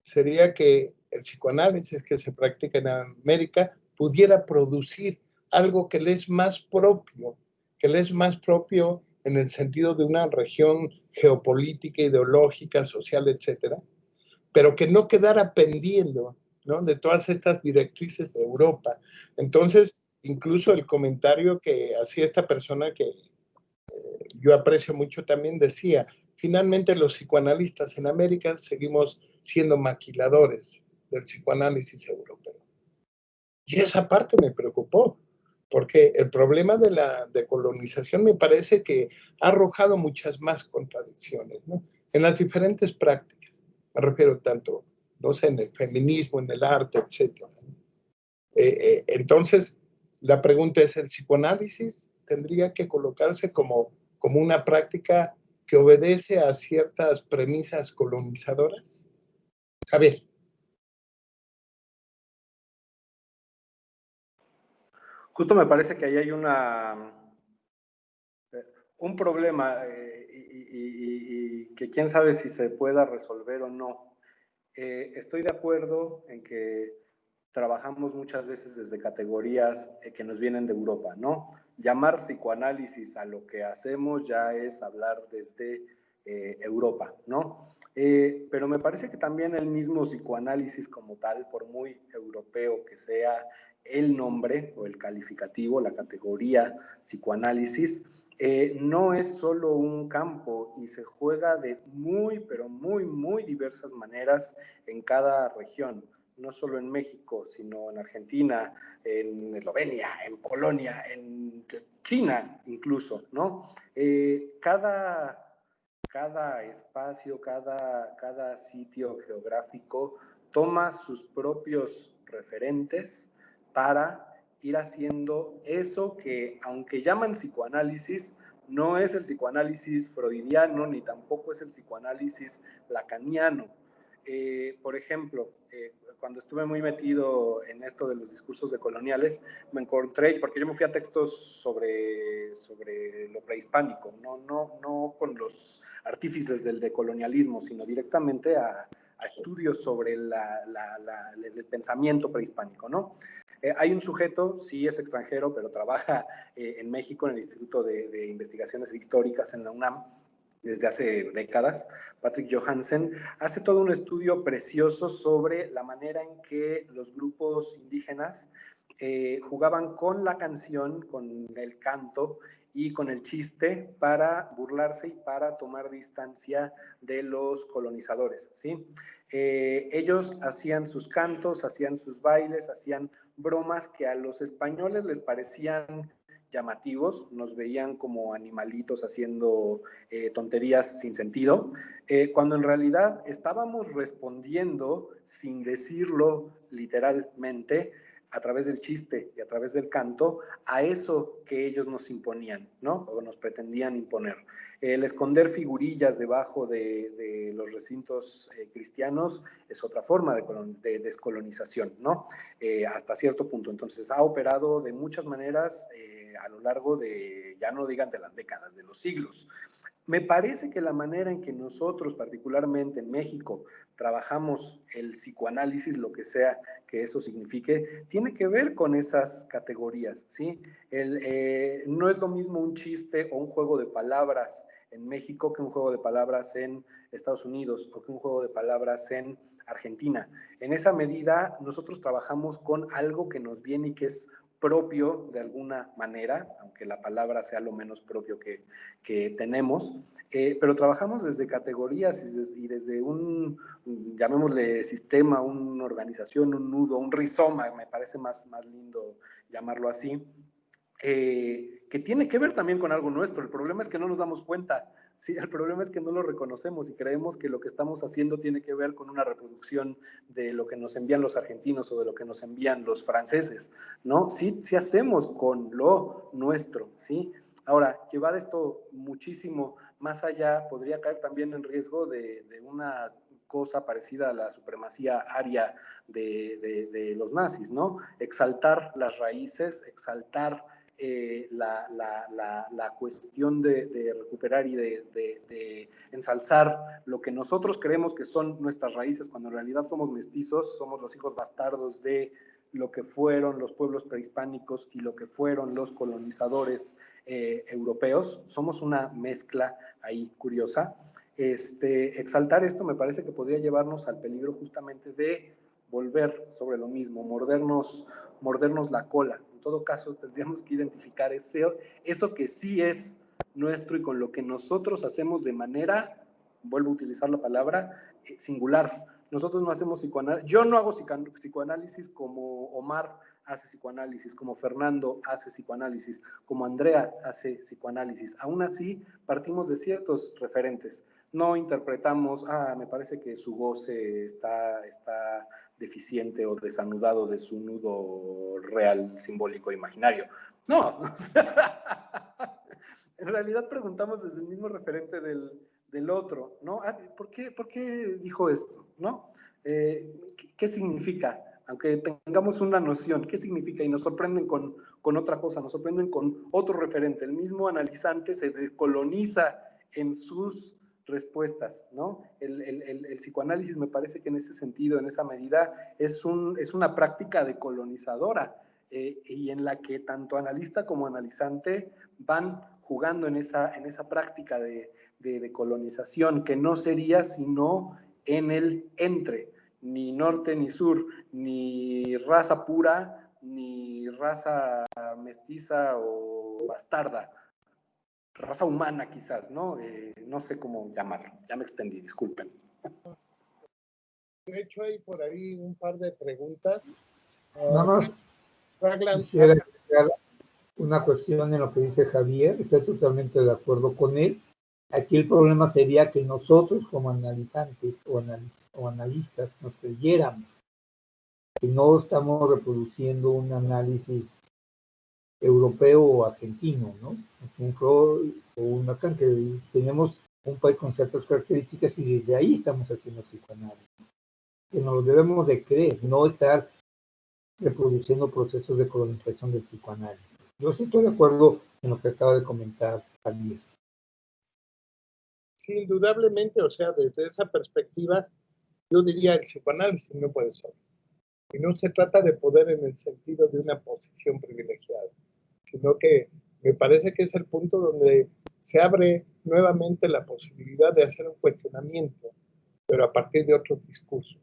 sería que el psicoanálisis que se practica en América pudiera producir algo que le es más propio, en el sentido de una región geopolítica, ideológica, social, etcétera, pero que no quedara pendiendo, ¿no?, de todas estas directrices de Europa. Entonces, incluso el comentario que hacía esta persona que yo aprecio mucho también decía, finalmente los psicoanalistas en América seguimos siendo maquiladores del psicoanálisis europeo. Y esa parte me preocupó, porque el problema de la decolonización me parece que ha arrojado muchas más contradicciones, ¿no?, en las diferentes prácticas. Me refiero tanto, no sé, en el feminismo, en el arte, etc. Entonces, la pregunta es, ¿el psicoanálisis tendría que colocarse como una práctica que obedece a ciertas premisas colonizadoras? Javier. Justo me parece que ahí hay un problema y que quién sabe si se pueda resolver o no. Estoy de acuerdo en que trabajamos muchas veces desde categorías que nos vienen de Europa, ¿no? Llamar psicoanálisis a lo que hacemos ya es hablar desde Europa, ¿no? Pero me parece que también el mismo psicoanálisis como tal, por muy europeo que sea el nombre o el calificativo, la categoría psicoanálisis, no es solo un campo y se juega de muy, pero muy, muy diversas maneras en cada región, no solo en México, sino en Argentina, en Eslovenia, en Polonia, en China incluso, ¿no? Cada espacio, cada sitio geográfico toma sus propios referentes para ir haciendo eso que, aunque llaman psicoanálisis, no es el psicoanálisis freudiano ni tampoco es el psicoanálisis lacaniano. Por ejemplo, cuando estuve muy metido en esto de los discursos decoloniales, me encontré, porque yo me fui a textos sobre lo prehispánico, no con los artífices del decolonialismo, sino directamente a estudios sobre el pensamiento prehispánico, ¿no? Hay un sujeto, sí es extranjero, pero trabaja en México, en el Instituto de Investigaciones Históricas en la UNAM, desde hace décadas, Patrick Johansen, hace todo un estudio precioso sobre la manera en que los grupos indígenas jugaban con la canción, con el canto, y con el chiste para burlarse y para tomar distancia de los colonizadores, ¿sí? Ellos hacían sus cantos, hacían sus bailes, hacían bromas que a los españoles les parecían llamativos, nos veían como animalitos haciendo tonterías sin sentido, cuando en realidad estábamos respondiendo, sin decirlo literalmente, a través del chiste y a través del canto, a eso que ellos nos imponían, ¿no? O nos pretendían imponer. El esconder figurillas debajo de los recintos cristianos es otra forma de descolonización, ¿no? Hasta cierto punto. Entonces ha operado de muchas maneras a lo largo de, ya no digan de las décadas, de los siglos. Me parece que la manera en que nosotros, particularmente en México, trabajamos el psicoanálisis, lo que sea que eso signifique, tiene que ver con esas categorías, ¿sí? No es lo mismo un chiste o un juego de palabras en México que un juego de palabras en Estados Unidos o que un juego de palabras en Argentina. En esa medida, nosotros trabajamos con algo que nos viene y que es propio de alguna manera, aunque la palabra sea lo menos propio que tenemos, pero trabajamos desde categorías y desde un, llamémosle sistema, una organización, un nudo, un rizoma, me parece más lindo llamarlo así, que tiene que ver también con algo nuestro. El problema es que no nos damos cuenta, ¿sí? El problema es que no lo reconocemos y creemos que lo que estamos haciendo tiene que ver con una reproducción de lo que nos envían los argentinos o de lo que nos envían los franceses, ¿no? Sí, sí hacemos con lo nuestro, ¿sí? Ahora, llevar esto muchísimo más allá podría caer también en riesgo de una cosa parecida a la supremacía aria de los nazis, ¿no? Exaltar las raíces, exaltar la cuestión de recuperar y de ensalzar lo que nosotros creemos que son nuestras raíces, cuando en realidad somos mestizos, somos los hijos bastardos de lo que fueron los pueblos prehispánicos y lo que fueron los colonizadores europeos. Somos una mezcla ahí curiosa. Exaltar esto me parece que podría llevarnos al peligro justamente de volver sobre lo mismo, mordernos la cola. En todo caso, tendríamos que identificar eso que sí es nuestro y con lo que nosotros hacemos de manera, vuelvo a utilizar la palabra, singular. Nosotros no hacemos psicoanálisis, yo no hago psicoanálisis como Omar hace psicoanálisis, como Fernando hace psicoanálisis, como Andrea hace psicoanálisis. Aún así, partimos de ciertos referentes. No interpretamos, me parece que su goce está deficiente o desanudado de su nudo real, simbólico, imaginario. No, en realidad preguntamos desde el mismo referente del otro, ¿no? ¿Por qué dijo esto? ¿No? ¿Qué significa? Aunque tengamos una noción, ¿qué significa? Y nos sorprenden con otra cosa, nos sorprenden con otro referente. El mismo analizante se decoloniza en sus respuestas, ¿no? El psicoanálisis me parece que en ese sentido, en esa medida, es una práctica decolonizadora y en la que tanto analista como analizante van jugando en esa práctica de decolonización, que no sería sino en el entre, ni norte ni sur, ni raza pura, ni raza mestiza o bastarda, raza humana quizás, ¿no? No sé cómo llamarlo, ya me extendí, disculpen. De hecho, hay por ahí un par de preguntas. Nada más quisiera agregar una cuestión en lo que dice Javier, estoy totalmente de acuerdo con él. Aquí el problema sería que nosotros como analizantes o analistas nos creyéramos que no estamos reproduciendo un análisis europeo o argentino, ¿no? Un Freud o un Lacan, que tenemos un país con ciertas características y desde ahí estamos haciendo psicoanálisis. Que nos lo debemos de creer, no estar reproduciendo procesos de colonización del psicoanálisis. Yo sí estoy de acuerdo en lo que acaba de comentar Javier. Sí, indudablemente, o sea, desde esa perspectiva, yo diría el psicoanálisis no puede ser. Y no se trata de poder en el sentido de una posición privilegiada, sino que me parece que es el punto donde se abre nuevamente la posibilidad de hacer un cuestionamiento, pero a partir de otros discursos.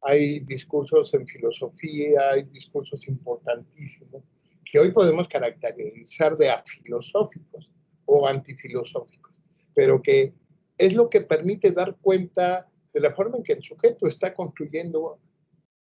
Hay discursos en filosofía, hay discursos importantísimos que hoy podemos caracterizar de afilosóficos o antifilosóficos, pero que es lo que permite dar cuenta de la forma en que el sujeto está construyendo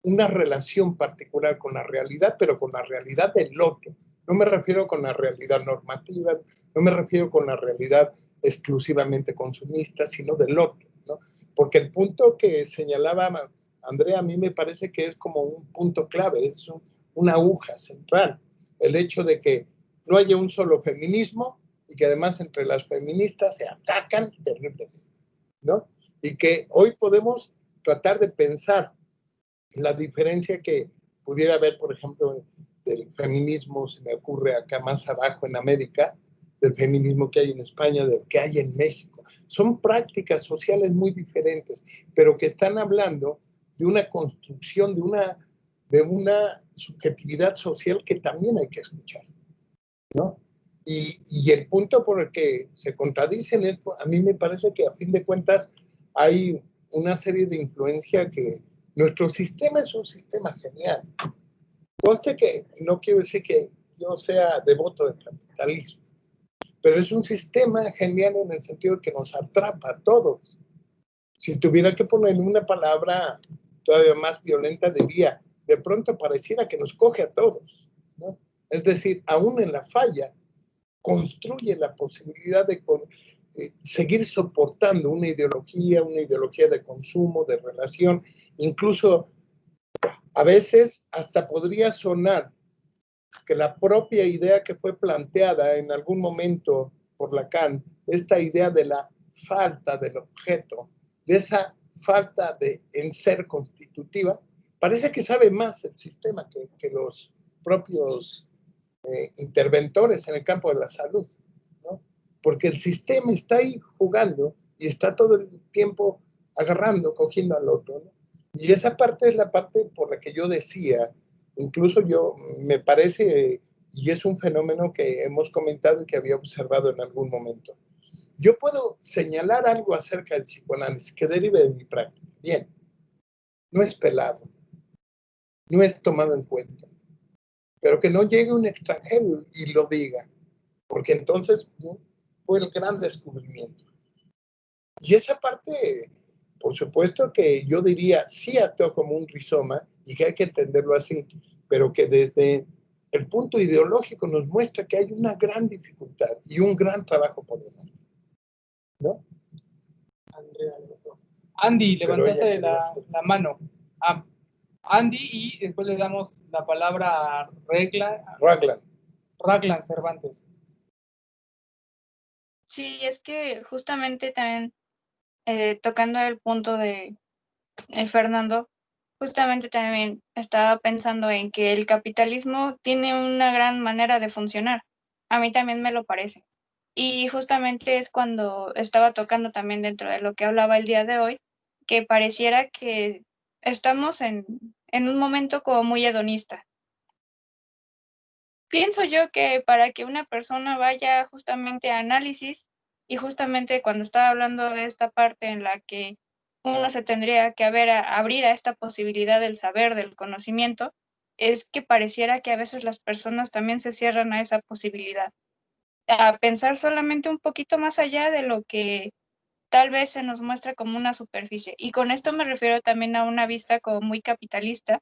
una relación particular con la realidad, pero con la realidad del otro. No me refiero con la realidad normativa, no me refiero con la realidad exclusivamente consumista, sino del otro, ¿no? Porque el punto que señalaba Andrea a mí me parece que es como un punto clave, es una aguja central. El hecho de que no haya un solo feminismo y que además entre las feministas se atacan terriblemente, ¿no? Y que hoy podemos tratar de pensar la diferencia que pudiera haber, por ejemplo, del feminismo, se me ocurre acá más abajo en América, del feminismo que hay en España, del que hay en México. Son prácticas sociales muy diferentes, pero que están hablando de una construcción, de una subjetividad social que también hay que escuchar, ¿no? Y el punto por el que se contradicen es, a mí me parece que a fin de cuentas hay una serie de influencia que nuestro sistema es un sistema genial. Conste que no quiero decir que yo sea devoto del capitalismo, pero es un sistema genial en el sentido de que nos atrapa a todos. Si tuviera que poner una palabra todavía más violenta, diría, de pronto pareciera que nos coge a todos, ¿no? Es decir, aún en la falla, construye la posibilidad de seguir soportando una ideología de consumo, de relación, incluso a veces hasta podría sonar que la propia idea que fue planteada en algún momento por Lacan, esta idea de la falta del objeto, de esa falta en ser constitutiva, parece que sabe más el sistema que los propios interventores en el campo de la salud, ¿no? Porque el sistema está ahí jugando y está todo el tiempo agarrando, cogiendo al otro, ¿no? Y esa parte es la parte por la que yo decía, incluso yo me parece, y es un fenómeno que hemos comentado y que había observado en algún momento. Yo puedo señalar algo acerca del psicoanálisis que derive de mi práctica. Bien, no es pelado, no es tomado en cuenta, pero que no llegue un extranjero y lo diga, porque entonces fue el gran descubrimiento. Y esa parte, por supuesto que yo diría, sí actuó como un rizoma y que hay que entenderlo así, pero que desde el punto ideológico nos muestra que hay una gran dificultad y un gran trabajo por delante, ¿no? Andrea, Andy, levantaste la mano. Andy, y después le damos la palabra a Raglan Cervantes. Sí, es que justamente también tocando el punto de Fernando, justamente también estaba pensando en que el capitalismo tiene una gran manera de funcionar. A mí también me lo parece. Y justamente es cuando estaba tocando también dentro de lo que hablaba el día de hoy, que pareciera que estamos en un momento como muy hedonista. Pienso yo que para que una persona vaya justamente a análisis, y justamente cuando estaba hablando de esta parte en la que uno se tendría que abrir a esta posibilidad del saber, del conocimiento, es que pareciera que a veces las personas también se cierran a esa posibilidad, a pensar solamente un poquito más allá de lo que tal vez se nos muestra como una superficie. Y con esto me refiero también a una vista como muy capitalista,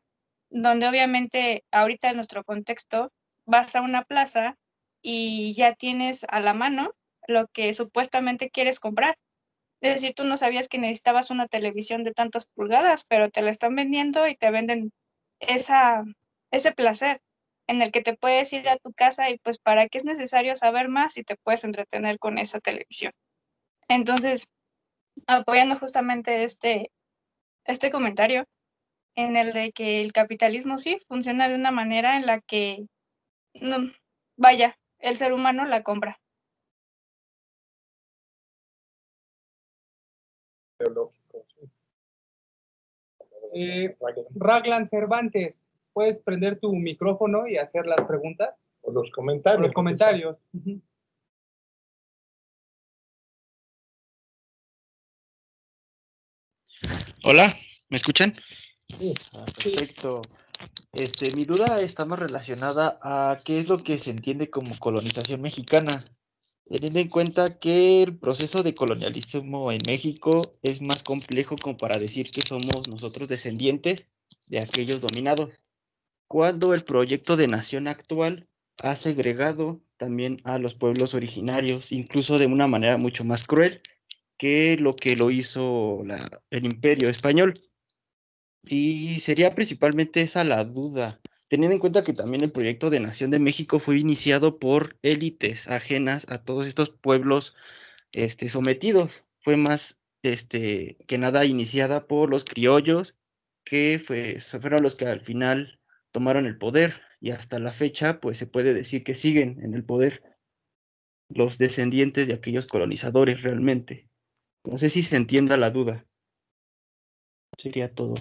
donde obviamente ahorita en nuestro contexto vas a una plaza y ya tienes a la mano lo que supuestamente quieres comprar. Es decir, tú no sabías que necesitabas una televisión de tantas pulgadas, pero te la están vendiendo y te venden ese placer en el que te puedes ir a tu casa y pues para qué es necesario saber más si te puedes entretener con esa televisión. Entonces, apoyando justamente este comentario en el de que el capitalismo sí funciona de una manera en la que, no, vaya, el ser humano la compra. Raglan Cervantes, ¿puedes prender tu micrófono y hacer las preguntas? O los comentarios. O los comentarios. Hola, ¿me escuchan? Sí. Perfecto. Mi duda está más relacionada a qué es lo que se entiende como colonización mexicana, teniendo en cuenta que el proceso de colonialismo en México es más complejo como para decir que somos nosotros descendientes de aquellos dominados, cuando el proyecto de nación actual ha segregado también a los pueblos originarios, incluso de una manera mucho más cruel que lo hizo el Imperio Español. Y sería principalmente esa la duda, teniendo en cuenta que también el proyecto de Nación de México fue iniciado por élites ajenas a todos estos pueblos sometidos. Fue más que nada iniciada por los criollos, fueron los que al final tomaron el poder y hasta la fecha pues se puede decir que siguen en el poder los descendientes de aquellos colonizadores realmente. No sé si se entienda la duda. Sería todo.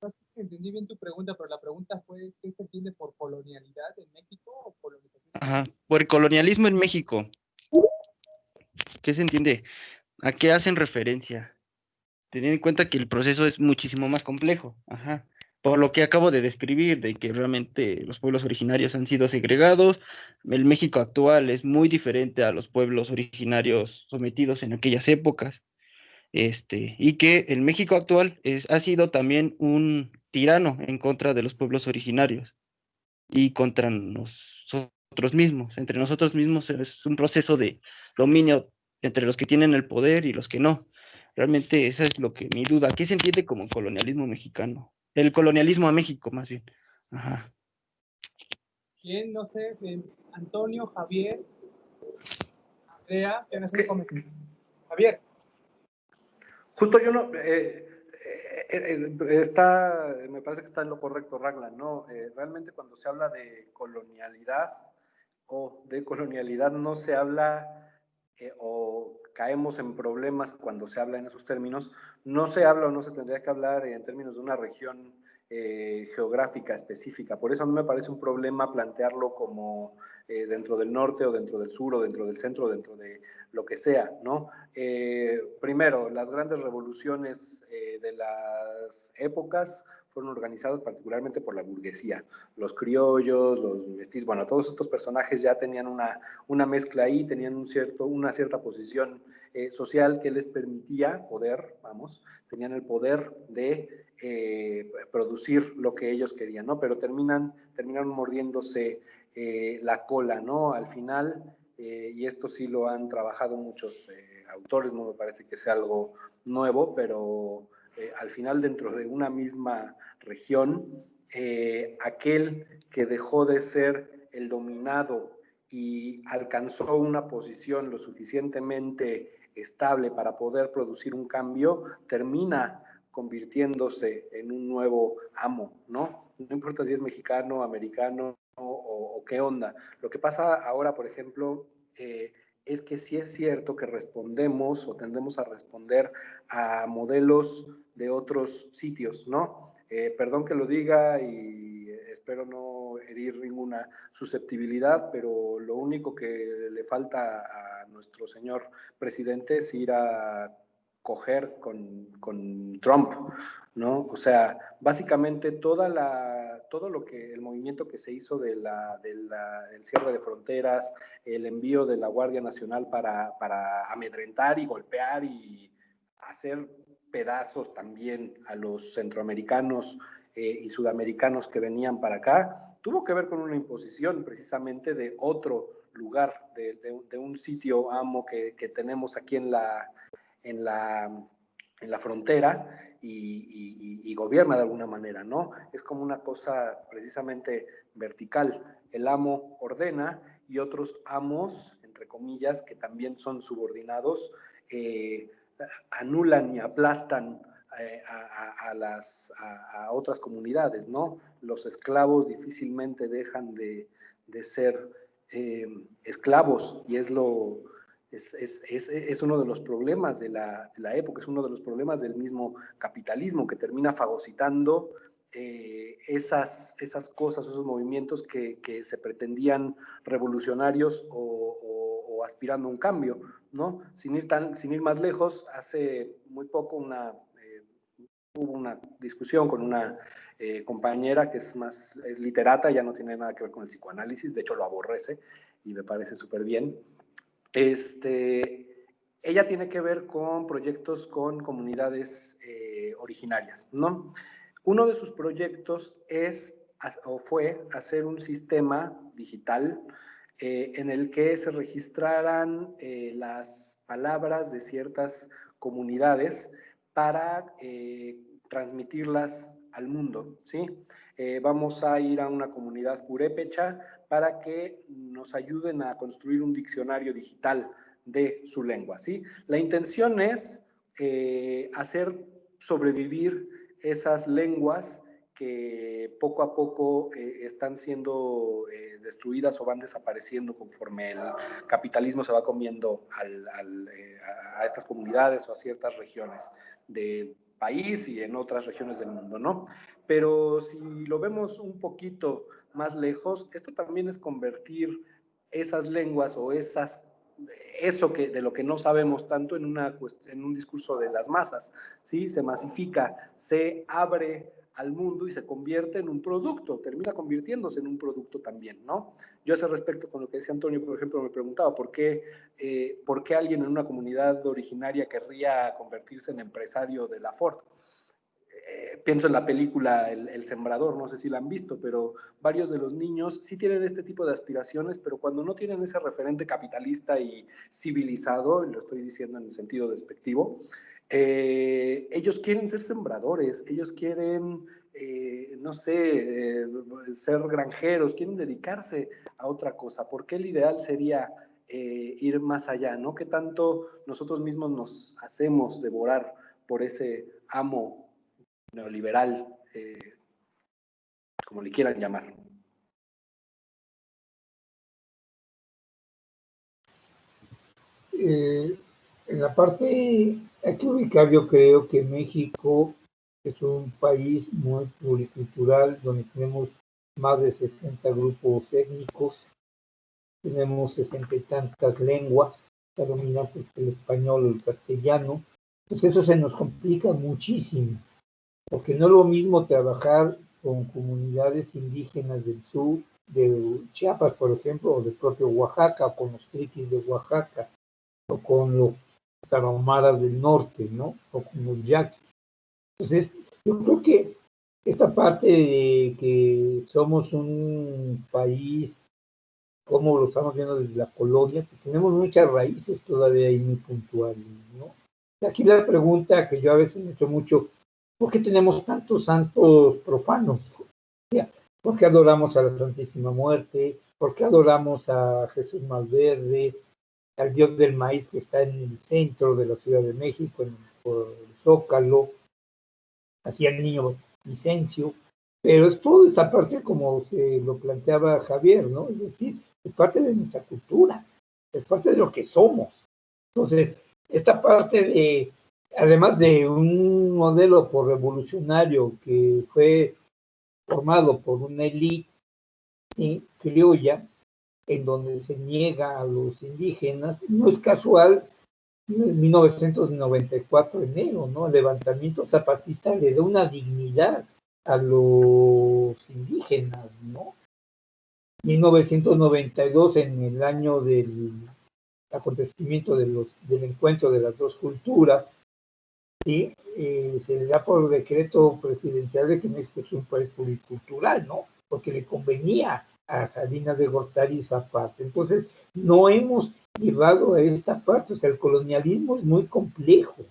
No sé si entendí bien tu pregunta, pero la pregunta fue, ¿qué se entiende por colonialidad en México o colonización? Ajá. Por el colonialismo en México, ¿qué se entiende? ¿A qué hacen referencia? Teniendo en cuenta que el proceso es muchísimo más complejo. Ajá. Por lo que acabo de describir, de que realmente los pueblos originarios han sido segregados, el México actual es muy diferente a los pueblos originarios sometidos en aquellas épocas, y que el México actual ha sido también un tirano en contra de los pueblos originarios y contra nosotros mismos. Entre nosotros mismos es un proceso de dominio entre los que tienen el poder y los que no. Realmente esa es lo que mi duda. ¿Qué se entiende como colonialismo mexicano? El colonialismo a México, más bien. Ajá. Bien, no sé, Antonio, Javier, Andrea, ¿tienes un comentario? Javier. Justo yo no, me parece que está en lo correcto, Raglan, ¿no? Realmente cuando se habla de colonialidad o de colonialidad no se habla o caemos en problemas cuando se habla en esos términos, no se habla o no se tendría que hablar en términos de una región geográfica específica. Por eso a mí me parece un problema plantearlo como dentro del norte o dentro del sur o dentro del centro o dentro de lo que sea, ¿no? Primero, las grandes revoluciones de las épocas fueron organizadas particularmente por la burguesía. Los criollos, los mestizos, bueno, todos estos personajes ya tenían una mezcla ahí, tenían una cierta posición social que les permitía tenían el poder de producir lo que ellos querían, ¿no? Pero terminaron mordiéndose la cola, ¿no? Al final, y esto sí lo han trabajado muchos autores, no me parece que sea algo nuevo, pero al final dentro de una misma región, aquel que dejó de ser el dominado y alcanzó una posición lo suficientemente estable para poder producir un cambio, termina convirtiéndose en un nuevo amo, ¿no? No importa si es mexicano, americano o qué onda. Lo que pasa ahora, por ejemplo, es que sí es cierto que respondemos o tendemos a responder a modelos de otros sitios, ¿no? Perdón que lo diga y espero no herir ninguna susceptibilidad, pero lo único que le falta a nuestro señor presidente es ir a coger con Trump, ¿no? O sea, básicamente todo lo que el movimiento que se hizo del cierre de fronteras, el envío de la Guardia Nacional para amedrentar y golpear y hacer pedazos también a los centroamericanos y sudamericanos que venían para acá, tuvo que ver con una imposición precisamente de otro lugar, de un sitio amo que tenemos aquí en la frontera y gobierna de alguna manera, ¿no? Es como una cosa precisamente vertical. El amo ordena y otros amos, entre comillas, que también son subordinados, anulan y aplastan a otras comunidades, ¿no? Los esclavos difícilmente dejan de ser esclavos y es uno de los problemas de la época, es uno de los problemas del mismo capitalismo que termina fagocitando esas cosas, esos movimientos que se pretendían revolucionarios o aspirando a un cambio, ¿no? Sin ir más lejos, hace muy poco hubo una discusión con una compañera que es literata, ya no tiene nada que ver con el psicoanálisis, de hecho lo aborrece y me parece súper bien. Ella tiene que ver con proyectos con comunidades originarias, ¿no? Uno de sus proyectos fue hacer un sistema digital en el que se registraran las palabras de ciertas comunidades para transmitirlas al mundo, ¿sí? Vamos a ir a una comunidad purépecha para que nos ayuden a construir un diccionario digital de su lengua, ¿sí? La intención es hacer sobrevivir esas lenguas que poco a poco están siendo destruidas o van desapareciendo conforme el capitalismo se va comiendo a estas comunidades o a ciertas regiones del país y en otras regiones del mundo, ¿no? Pero si lo vemos un poquito más lejos, esto también es convertir esas lenguas o eso de lo que no sabemos tanto en un discurso de las masas, ¿sí? Se masifica, se abre al mundo y se convierte en un producto, termina convirtiéndose en un producto también, ¿no? Yo a ese respecto, con lo que decía Antonio, por ejemplo, me preguntaba ¿por qué alguien en una comunidad originaria querría convertirse en empresario de la Ford? Pienso en la película El Sembrador, no sé si la han visto, pero varios de los niños sí tienen este tipo de aspiraciones, pero cuando no tienen ese referente capitalista y civilizado, lo estoy diciendo en el sentido despectivo, ellos quieren ser sembradores, ellos quieren, no sé, ser granjeros, quieren dedicarse a otra cosa. ¿Por qué el ideal sería ir más allá, ¿no? ¿Qué tanto nosotros mismos nos hacemos devorar por ese amo neoliberal, como le quieran llamar? En la parte, hay que ubicar, yo creo que México es un país muy pluricultural, donde tenemos más de 60 grupos étnicos, tenemos 60 y tantas lenguas, predominantes el español o el castellano, pues eso se nos complica muchísimo, porque no es lo mismo trabajar con comunidades indígenas del sur, de Chiapas, por ejemplo, o del propio Oaxaca, o con los triquis de Oaxaca, o con los tarahumaras del norte, ¿no? O con los yaquis. Entonces, yo creo que esta parte de que somos un país, como lo estamos viendo desde la colonia, que tenemos muchas raíces todavía ahí muy puntuales, ¿no? Aquí la pregunta que yo a veces me he hecho mucho, ¿por qué tenemos tantos santos profanos? ¿Por qué adoramos a la Santísima Muerte? ¿Por qué adoramos a Jesús Malverde, al dios del maíz que está en el centro de la Ciudad de México, por el Zócalo, hacia el niño Vicencio? Pero es toda esta parte como se lo planteaba Javier, ¿no? Es decir, es parte de nuestra cultura, es parte de lo que somos. Entonces, esta parte de, además de un modelo por revolucionario que fue formado por una élite criolla, en donde se niega a los indígenas, no es casual, en 1994, enero, ¿no? El levantamiento zapatista le da una dignidad a los indígenas, ¿no? 1992, en el año del acontecimiento del encuentro de las dos culturas, ¿sí? Se le da por decreto presidencial de que México es un país pluricultural, ¿no? Porque le convenía a Salinas de Gortari esa parte. Entonces, no hemos llevado a esta parte, o sea, el colonialismo es muy complejo,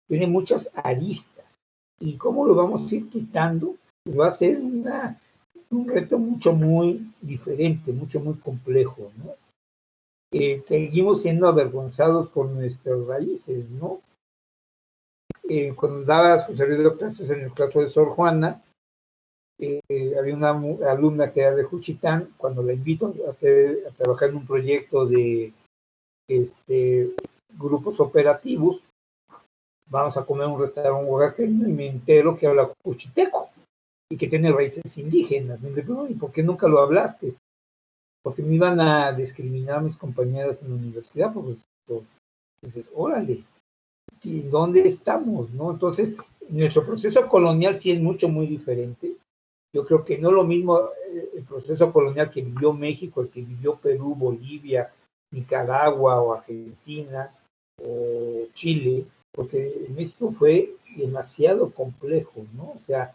tiene muchas aristas, y cómo lo vamos a ir quitando, pues va a ser un reto muy diferente, muy complejo, ¿no? Seguimos siendo avergonzados por nuestras raíces, ¿no? Cuando daba sus clases en el claustro de Sor Juana, había una alumna que era de Juchitán. Cuando la invito a trabajar en un proyecto de grupos operativos, vamos a comer en un restaurante oaxaqueño y me entero que habla juchiteco y que tiene raíces indígenas. Me digo, ¿y por qué nunca lo hablaste? Porque me iban a discriminar a mis compañeras en la universidad, pues entonces, órale, ¿y dónde estamos? ¿No? Entonces, Nuestro proceso colonial sí es muy diferente. Yo creo que no es lo mismo el proceso colonial que vivió México, el que vivió Perú, Bolivia, Nicaragua o Argentina o Chile, porque México fue demasiado complejo, ¿no? O sea,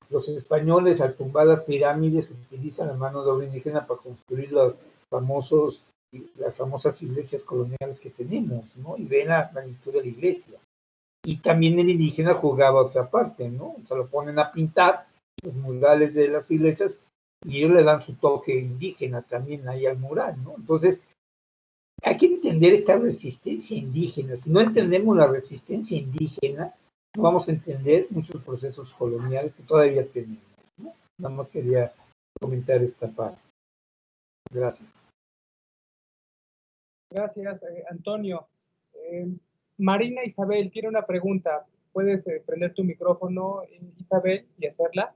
los españoles al tumbar las pirámides utilizan la mano de obra indígena para construir las famosas iglesias coloniales que tenemos, ¿no? Y ven la magnitud de la iglesia. Y también el indígena jugaba otra parte, ¿no? Se lo ponen a pintar los murales de las iglesias y ellos le dan su toque indígena también ahí al mural, ¿no? Entonces, hay que entender esta resistencia indígena. Si no entendemos la resistencia indígena, no vamos a entender muchos procesos coloniales que todavía tenemos, ¿no? Nada más quería comentar esta parte. Gracias. Gracias, Antonio. Marina Isabel tiene una pregunta. ¿Puedes prender tu micrófono, Isabel, y hacerla?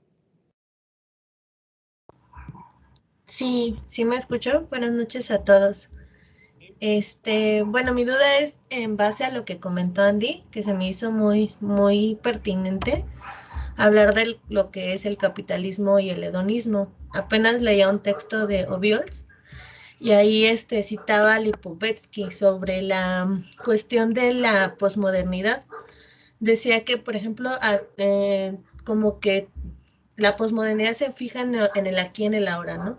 Sí, sí me escucho. Buenas noches a todos. Bueno, mi duda es en base a lo que comentó Andy, que se me hizo muy pertinente hablar de lo que es el capitalismo y el hedonismo. Apenas leía un texto de Obiols y ahí citaba a Lipovetsky sobre la cuestión de la posmodernidad. Decía que, por ejemplo, como que la posmodernidad se fija en el aquí, en el ahora, ¿no?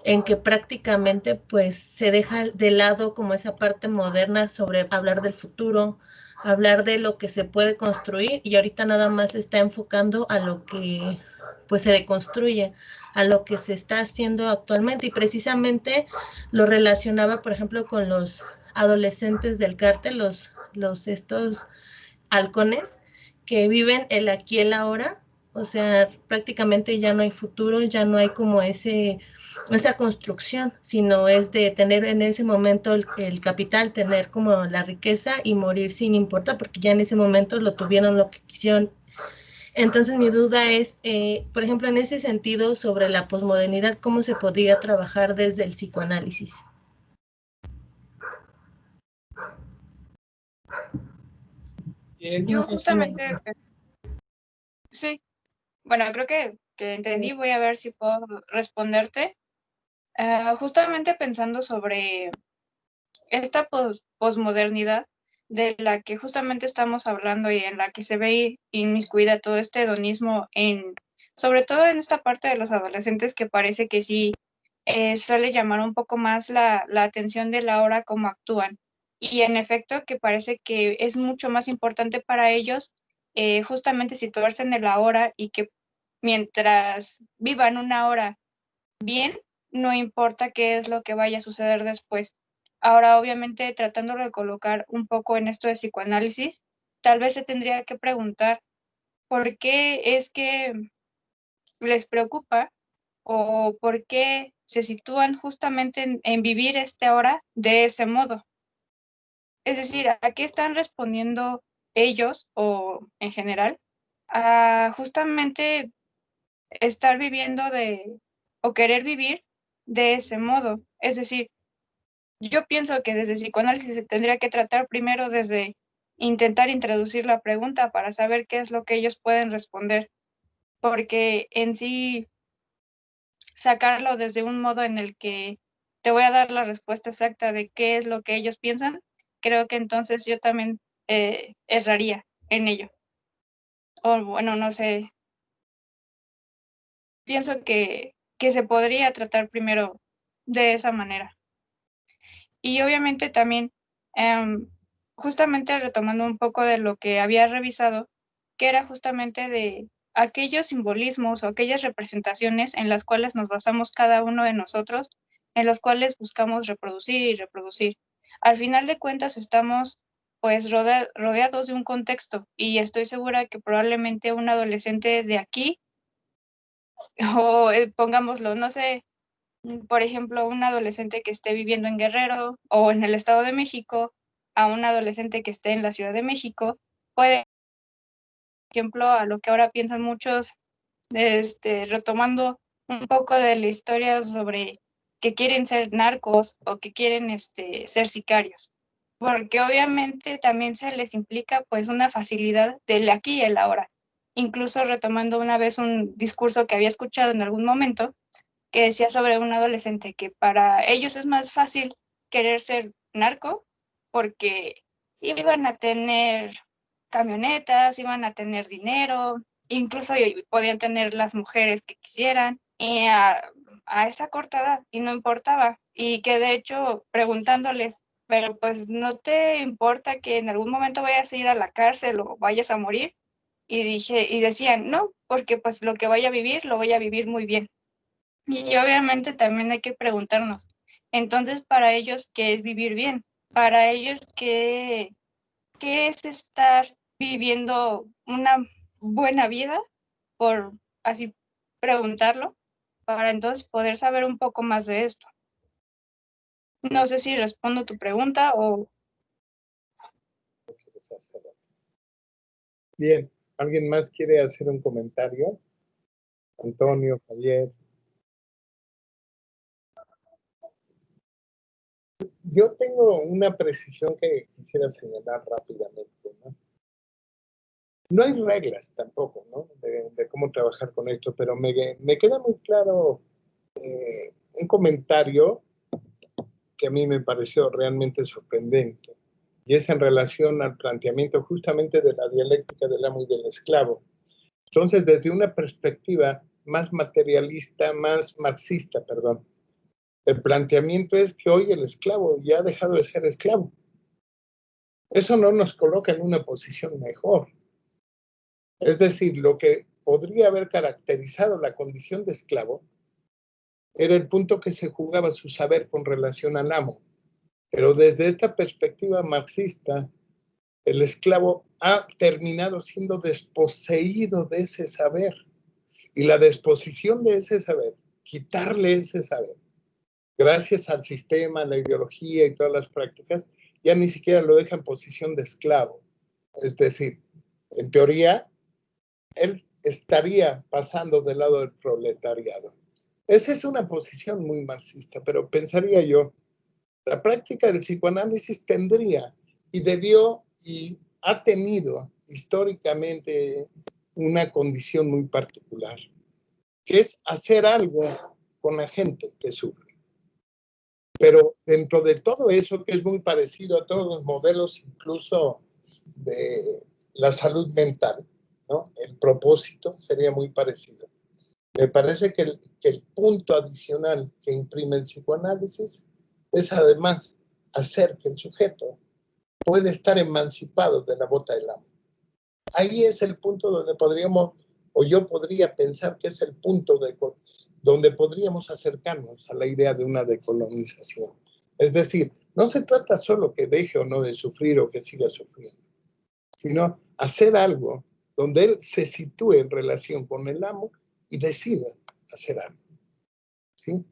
En que prácticamente pues se deja de lado como esa parte moderna sobre hablar del futuro, hablar de lo que se puede construir y ahorita nada más se está enfocando a lo que pues se deconstruye, a lo que se está haciendo actualmente y precisamente lo relacionaba por ejemplo con los adolescentes del cártel, estos halcones que viven el aquí y el ahora, o sea, prácticamente ya no hay futuro, ya no hay como esa construcción, sino es de tener en ese momento el capital, tener como la riqueza y morir sin importar, porque ya en ese momento lo tuvieron lo que quisieron. Entonces mi duda es, por ejemplo, en ese sentido, sobre la posmodernidad, ¿cómo se podría trabajar desde el psicoanálisis? Yo No sé si me... justamente, sí, bueno, creo que entendí, voy a ver si puedo responderte. Justamente pensando sobre esta posmodernidad de la que justamente estamos hablando y en la que se ve inmiscuida todo este hedonismo, sobre todo en esta parte de los adolescentes que parece que sí suele llamar un poco más la atención de la hora cómo actúan. Y en efecto que parece que es mucho más importante para ellos justamente situarse en el ahora y que mientras vivan una hora bien, no importa qué es lo que vaya a suceder después. Ahora, obviamente, tratándolo de colocar un poco en esto de psicoanálisis, tal vez se tendría que preguntar por qué es que les preocupa o por qué se sitúan justamente en vivir este ahora de ese modo. Es decir, ¿a qué están respondiendo ellos o en general? A justamente estar viviendo o querer vivir de ese modo. Es decir, yo pienso que desde psicoanálisis se tendría que tratar primero desde intentar introducir la pregunta para saber qué es lo que ellos pueden responder, porque en sí sacarlo desde un modo en el que te voy a dar la respuesta exacta de qué es lo que ellos piensan, creo que entonces yo también erraría en ello. O bueno, no sé, pienso que se podría tratar primero de esa manera. Y obviamente también, justamente retomando un poco de lo que había revisado, que era justamente de aquellos simbolismos o aquellas representaciones en las cuales nos basamos cada uno de nosotros, en los cuales buscamos reproducir y reproducir. Al final de cuentas estamos pues rodeados de un contexto y estoy segura que probablemente un adolescente de aquí, o pongámoslo, no sé, por ejemplo, un adolescente que esté viviendo en Guerrero o en el Estado de México, a un adolescente que esté en la Ciudad de México, puede, por ejemplo, a lo que ahora piensan muchos, retomando un poco de la historia sobre que quieren ser narcos o que quieren ser sicarios. porque obviamente también se les implica pues una facilidad del aquí y el ahora. Incluso retomando una vez un discurso que había escuchado en algún momento, que decía sobre un adolescente que para ellos es más fácil querer ser narco porque iban a tener camionetas, iban a tener dinero, incluso podían tener las mujeres que quisieran, y a esa corta edad, y no importaba. Y que de hecho, preguntándoles, pero pues no te importa que en algún momento vayas a ir a la cárcel o vayas a morir. Y decían, no, porque pues lo que vaya a vivir, lo voy a vivir muy bien. Y obviamente también hay que preguntarnos, entonces para ellos, ¿qué es vivir bien? Para ellos, ¿qué es estar viviendo una buena vida? Por así preguntarlo, para entonces poder saber un poco más de esto. No sé si respondo tu pregunta o... Bien, ¿alguien más quiere hacer un comentario? Antonio, Javier. Yo tengo una precisión que quisiera señalar rápidamente, ¿no? No hay reglas tampoco, ¿no? De cómo trabajar con esto, pero me queda muy claro un comentario que a mí me pareció realmente sorprendente, y es en relación al planteamiento justamente de la dialéctica del amo y del esclavo. Entonces, desde una perspectiva más materialista, más marxista, perdón, el planteamiento es que hoy el esclavo ya ha dejado de ser esclavo. Eso no nos coloca en una posición mejor. Es decir, lo que podría haber caracterizado la condición de esclavo era el punto que se jugaba su saber con relación al amo. Pero desde esta perspectiva marxista, el esclavo ha terminado siendo desposeído de ese saber. Y la desposición de ese saber, quitarle ese saber, gracias al sistema, a la ideología y todas las prácticas, ya ni siquiera lo deja en posición de esclavo. Es decir, en teoría, él estaría pasando del lado del proletariado. Esa es una posición muy marxista, pero pensaría yo, la práctica del psicoanálisis tendría y debió y ha tenido históricamente una condición muy particular, que es hacer algo con la gente que sufre. Pero dentro de todo eso, que es muy parecido a todos los modelos, incluso de la salud mental, ¿no? El propósito sería muy parecido. Me parece que el punto adicional que imprime el psicoanálisis es además hacer que el sujeto pueda estar emancipado de la bota del amo. Ahí es el punto donde podríamos, o yo podría pensar que es el punto donde podríamos acercarnos a la idea de una decolonización. Es decir, no se trata solo que deje o no de sufrir o que siga sufriendo, sino hacer algo donde él se sitúe en relación con el amo y decida hacer algo. ¿Sí?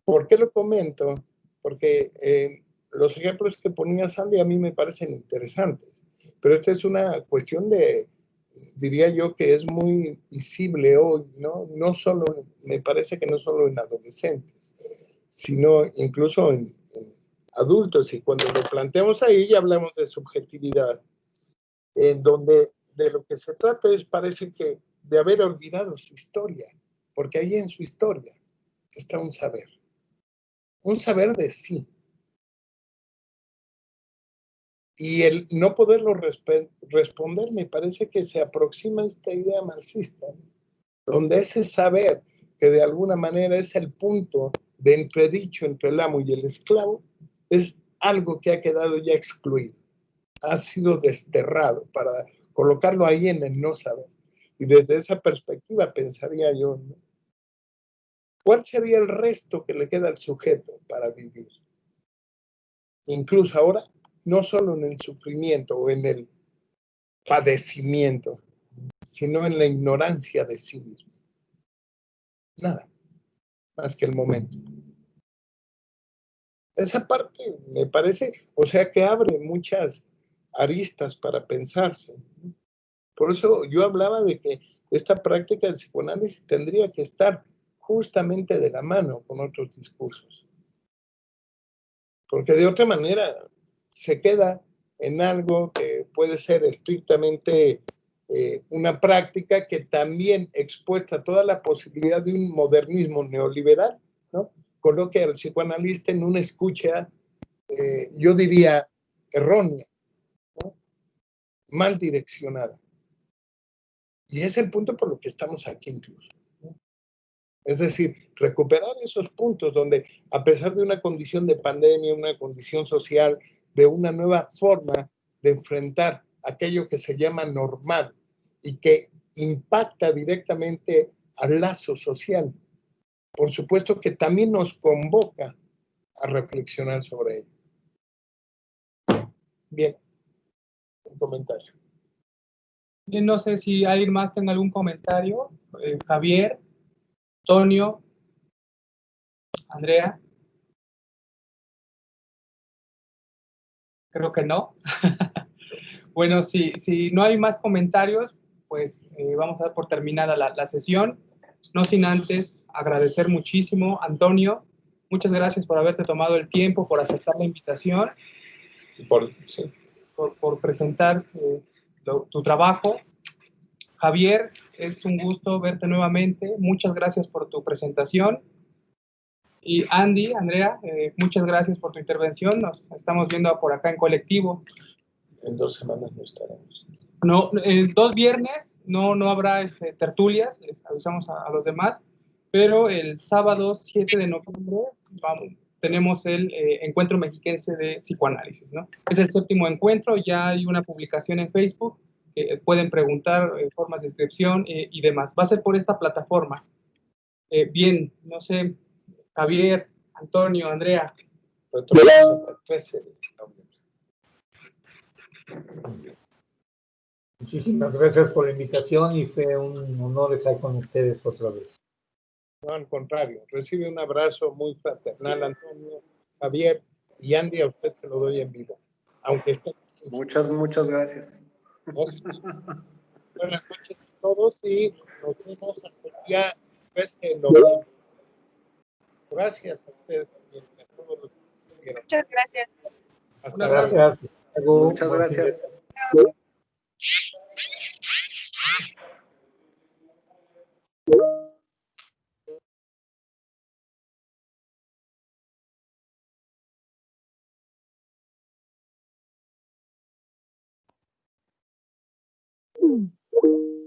¿Por qué lo comento? Porque los ejemplos que ponía Sandy a mí me parecen interesantes, pero esta es una cuestión de, diría yo, que es muy visible hoy, ¿no? No solo, me parece que no solo en adolescentes, sino incluso en adultos, y cuando lo planteamos ahí ya hablamos de subjetividad, en donde de lo que se trata es, parece que, de haber olvidado su historia, porque ahí en su historia está un saber de sí. Y el no poderlo responder me parece que se aproxima a esta idea marxista, donde ese saber, que de alguna manera es el punto de entredicho entre el amo y el esclavo, es algo que ha quedado ya excluido, ha sido desterrado para colocarlo ahí en el no saber. Y desde esa perspectiva pensaría yo, ¿no? ¿Cuál sería el resto que le queda al sujeto para vivir? Incluso ahora, no solo en el sufrimiento o en el padecimiento, sino en la ignorancia de sí mismo. Nada más que el momento. Esa parte me parece, o sea, que abre muchas aristas para pensarse. Por eso yo hablaba de que esta práctica del psicoanálisis tendría que estar justamente de la mano con otros discursos. Porque de otra manera se queda en algo que puede ser estrictamente una práctica que también expuesta toda la posibilidad de un modernismo neoliberal, ¿no? Coloque al psicoanalista en una escucha, yo diría, errónea, ¿no? Mal direccionada. Y es el punto por lo que estamos aquí incluso, ¿no? Es decir, recuperar esos puntos donde, a pesar de una condición de pandemia, una condición social, de una nueva forma de enfrentar aquello que se llama normal y que impacta directamente al lazo social, por supuesto que también nos convoca a reflexionar sobre ello. Bien, un comentario. Bien, no sé si alguien más tenga algún comentario. Javier, Antonio, Andrea. Creo que no. Bueno, si no hay más comentarios, pues vamos a dar por terminada la sesión. No sin antes agradecer muchísimo, Antonio. Muchas gracias por haberte tomado el tiempo, por aceptar la invitación, Sí. por presentar tu trabajo. Javier, es un gusto verte nuevamente. Muchas gracias por tu presentación. Y Andy, Andrea, muchas gracias por tu intervención. Nos estamos viendo por acá en colectivo. En 2 semanas no estaremos. No, 2 viernes no habrá tertulias, les avisamos a los demás, pero el sábado 7 de noviembre tenemos el Encuentro Mexiquense de Psicoanálisis, ¿no? Es el 7º encuentro, ya hay una publicación en Facebook, pueden preguntar formas de inscripción y demás. Va a ser por esta plataforma. Bien, no sé, Javier, Antonio, Andrea. Retomamos hasta el 13 de noviembre. Muchísimas gracias por la invitación y fue un honor estar con ustedes otra vez. No, al contrario, recibe un abrazo muy fraternal, Antonio, Javier y Andy, a usted se lo doy en vivo, aunque esté. Muchas gracias. Buenas noches a todos y nos vemos hasta el día 13 de noviembre. Gracias a ustedes también, a todos los que asistieron. Muchas gracias. Hasta Gracias. Luego, Muchas gracias. fin de